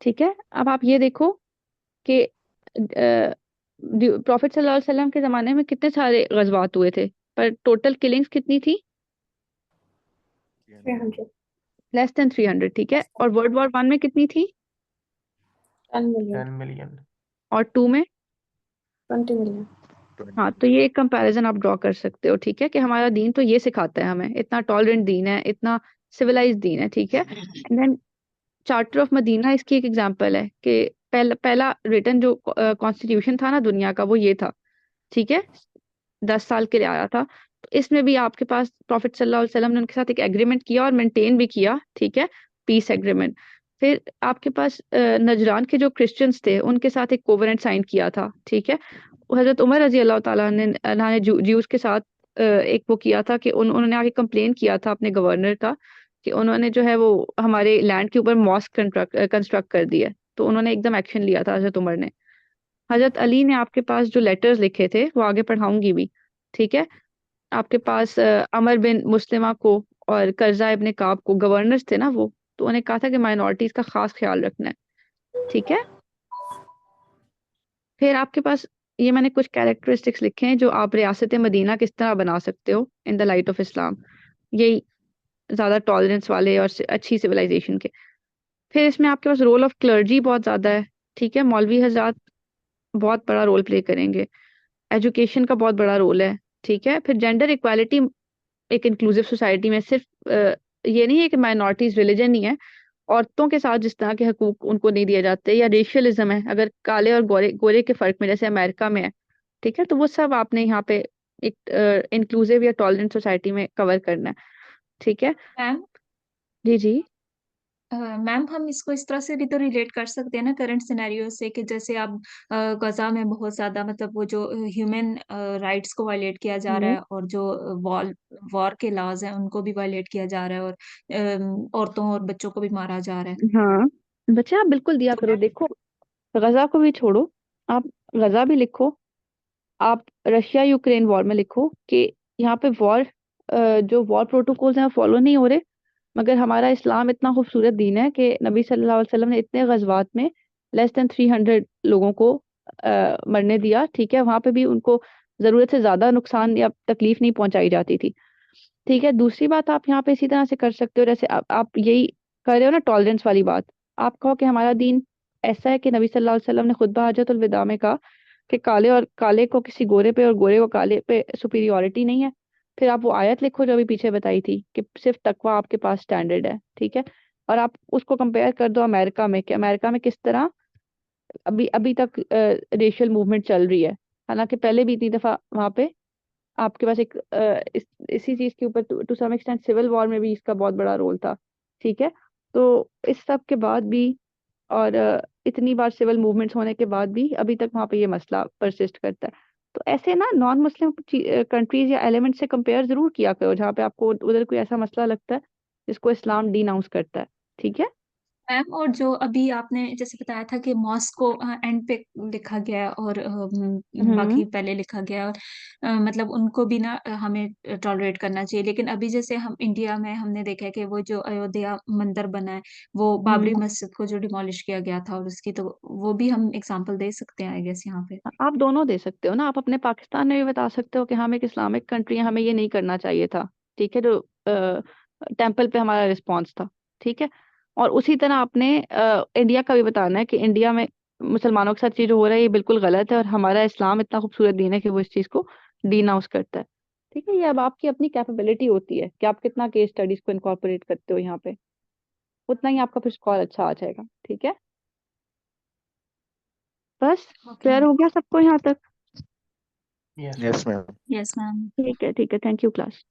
S1: ठीक है। अब आप ये देखो कि प्रॉफिट सल्लल्लाहु अलैहि वसल्लम के ज़माने में कितने सारे गज़वात हुए थे, पर टोटल किलिंग्स कितनी थी?
S6: 300,
S1: लेस देन 300, ठीक है। और वर्ल्ड वॉर 1 में कितनी थी?
S6: 10 million,
S3: 10 million.
S1: और 2 में?
S6: 20 million.
S1: हाँ, तो ये एक कंपैरिजन आप ड्रॉ कर सकते हो, ठीक है, कि हमारा दीन तो ये सिखाता है, हमें इतना टॉलरेंट दीन है, इतना सिविलाइज्ड दीन है, ठीक है। And then charter of Medina इसकी एक एग्जांपल है कि पहला रिटन जो कॉन्स्टिट्यूशन था ना दुनिया का, वो ये था, ठीक है, 10 साल के लिए आया था। तो इसमें भी आपके पास प्रॉफिट सल्लल्लाहु अलैहि वसल्लम ने उनके साथ एक एग्रीमेंट किया और मेंटेन भी किया, ठीक है, पीस एग्रीमेंट। फिर आपके पास नजरान के जो क्रिश्चियंस थे उनके साथ एक कोवेनेंट साइन किया था, ठीक है। हजरत उमर रजी अल्लाह ताला ने ज्यूज के साथ एक वो किया था कि उन्होंने आके कंप्लेन किया था अपने गवर्नर का कि उन्होंने जो है वो हमारे लैंड के ऊपर मॉस्क कंस्ट्रक्ट कर दिया। तो उन्होंने एकदम एक्शन लिया था हजरत उमर ने। हजरत अली ने आपके पास जो लेटर्स लिखे थे वो आगे पढ़ाऊंगी भी, ठीक है। आपके पास अमर बिन मुस्लिमा को और कर्जा इब्ने काब को, गवर्नर्स थे ना वो, तो उन्हें कहा था कि माइनॉरिटीज का खास ख्याल रखना है, ठीक है। फिर आपके पास ये मैंने कुछ कैरेक्टरिस्टिक्स लिखे हैं जो आप रियासत मदीना किस तरह बना सकते हो in the light of Islam, यही ज्यादा टॉलरेंस वाले और अच्छी सिविलाइजेशन के। फिर इसमें आपके पास रोल ऑफ क्लर्जी बहुत ज्यादा है, ठीक है, मौलवी हजरात बहुत बड़ा रोल प्ले करेंगे, एजुकेशन का बहुत बड़ा रोल है, ठीक है। फिर जेंडर इक्वालिटी एक इंक्लूसिव सोसाइटी में सिर्फ ये नहीं है कि माइनॉरिटीज रिलीजन नहीं है, औरतों के साथ जिस तरह के हकूक उनको नहीं दिए जाते, या रेशियलिज्म है अगर काले और गोरे गोरे के फर्क में जैसे अमेरिका में है, ठीक है, तो वो सब आपने यहाँ पे एक इंक्लूसिव या टॉलरेंट सोसाइटी में कवर करना है, ठीक है।
S4: मैम
S1: जी जी।
S4: मैम हम इसको इस तरह से भी तो रिलेट कर सकते हैं ना करंट सिनेरियो से, कि जैसे अब गजा में बहुत ज्यादा मतलब वो जो ह्यूमन राइट्स को वायलेट किया जा रहा
S1: हम्म,
S4: है, और जो वॉर के लॉज हैं उनको भी वायलेट किया जा रहा है, और औरतों और बच्चों को भी मारा जा रहा है।
S1: हाँ, बच्चे आप बिल्कुल दिया
S4: तो
S1: करो, देखो गजा को भी छोड़ो, आप गजा भी लिखो, आप रशिया यूक्रेन वॉर में लिखो कि यहाँ पे वॉर जो वॉर प्रोटोकॉल्स हैं फॉलो नहीं हो रहे, मगर हमारा इस्लाम इतना खूबसूरत दीन है कि नबी सल्लल्लाहु अलैहि वसल्लम ने इतने गज़वात में लेस देन 300 लोगों को मरने दिया, ठीक है, वहां पे भी उनको जरूरत से ज्यादा नुकसान या तकलीफ नहीं पहुंचाई जाती थी, ठीक है। दूसरी बात आप यहाँ पे इसी तरह से कर सकते हो, जैसे आप यही कर रहे हो ना टॉलरेंस वाली बात, आप कहो कि हमारा दीन ऐसा है कि नबी सल्लल्लाहु अलैहि वसल्लम ने खुतबा हजतुल विदा में कहा कि काले और काले को किसी गोरे पे और गोरे को काले पे सुपीरियॉरिटी नहीं है। फिर आप वो आयत लिखो जो अभी पीछे बताई थी कि सिर्फ तकवा आपके पास स्टैंडर्ड है, ठीक है। और आप उसको कंपेयर कर दो अमेरिका में कि अमेरिका में किस तरह अभी अभी तक रेशियल मूवमेंट चल रही है, हालांकि पहले भी इतनी दफा वहां पे आपके पास एक इसी चीज के ऊपर to some extent civil war में भी इसका बहुत बड़ा रोल था, ठीक है। तो इस सब के बाद भी और इतनी बार सिविल मूवमेंट्स होने के बाद भी अभी तक वहां पे ये मसला परसिस्ट करता है। तो ऐसे ना नॉन मुस्लिम कंट्रीज या एलिमेंट से कंपेयर जरूर किया करो जहाँ पे आपको उधर कोई ऐसा मसला लगता है जिसको इस्लाम डिनाउंस करता है, ठीक है।
S4: मैम, और जो अभी आपने जैसे बताया था कि मॉस्क को एंड पे लिखा गया है, और
S1: हम्म
S4: बाकी पहले लिखा गया है, और मतलब उनको भी ना हमें टॉलरेट करना चाहिए। लेकिन अभी जैसे हम इंडिया में हमने देखा है कि वो जो अयोध्या मंदिर बना है, वो बाबरी
S1: हम्म
S4: मस्जिद को जो डिमोलिश किया गया था, और उसकी तो वो भी हम एग्जांपल दे सकते हैं आई गेस यहाँ पे।
S1: आप दोनों दे सकते हो ना, आप अपने पाकिस्तान में भी बता सकते हो कि हम एक इस्लामिक कंट्री है, हमें ये नहीं करना चाहिए था, ठीक है, जो टेम्पल पे हमारा रिस्पॉन्स था, ठीक है। और उसी तरह आपने इंडिया का भी बताना है कि इंडिया में मुसलमानों के साथ चीज हो रहा है ये बिल्कुल गलत है और हमारा इस्लाम इतना खूबसूरत दीन है कि वो इस चीज को डिनाउंस करता है, ठीक है। ये अब आपकी अपनी कैपेबिलिटी होती है कि आप कितना केस स्टडीज को इनकॉर्पोरेट करते हो यहाँ पे, उतना ही आपका फिर स्कोर अच्छा आ जाएगा, ठीक है। बस
S4: ओके
S1: क्लियर
S4: मैम।
S1: हो गया सबको यहाँ तक?
S3: Yes,
S2: yes
S3: ma'am.
S2: Ma'am.
S4: Yes ma'am.
S1: ठीक है, ठीक है, थैंक यू क्लास।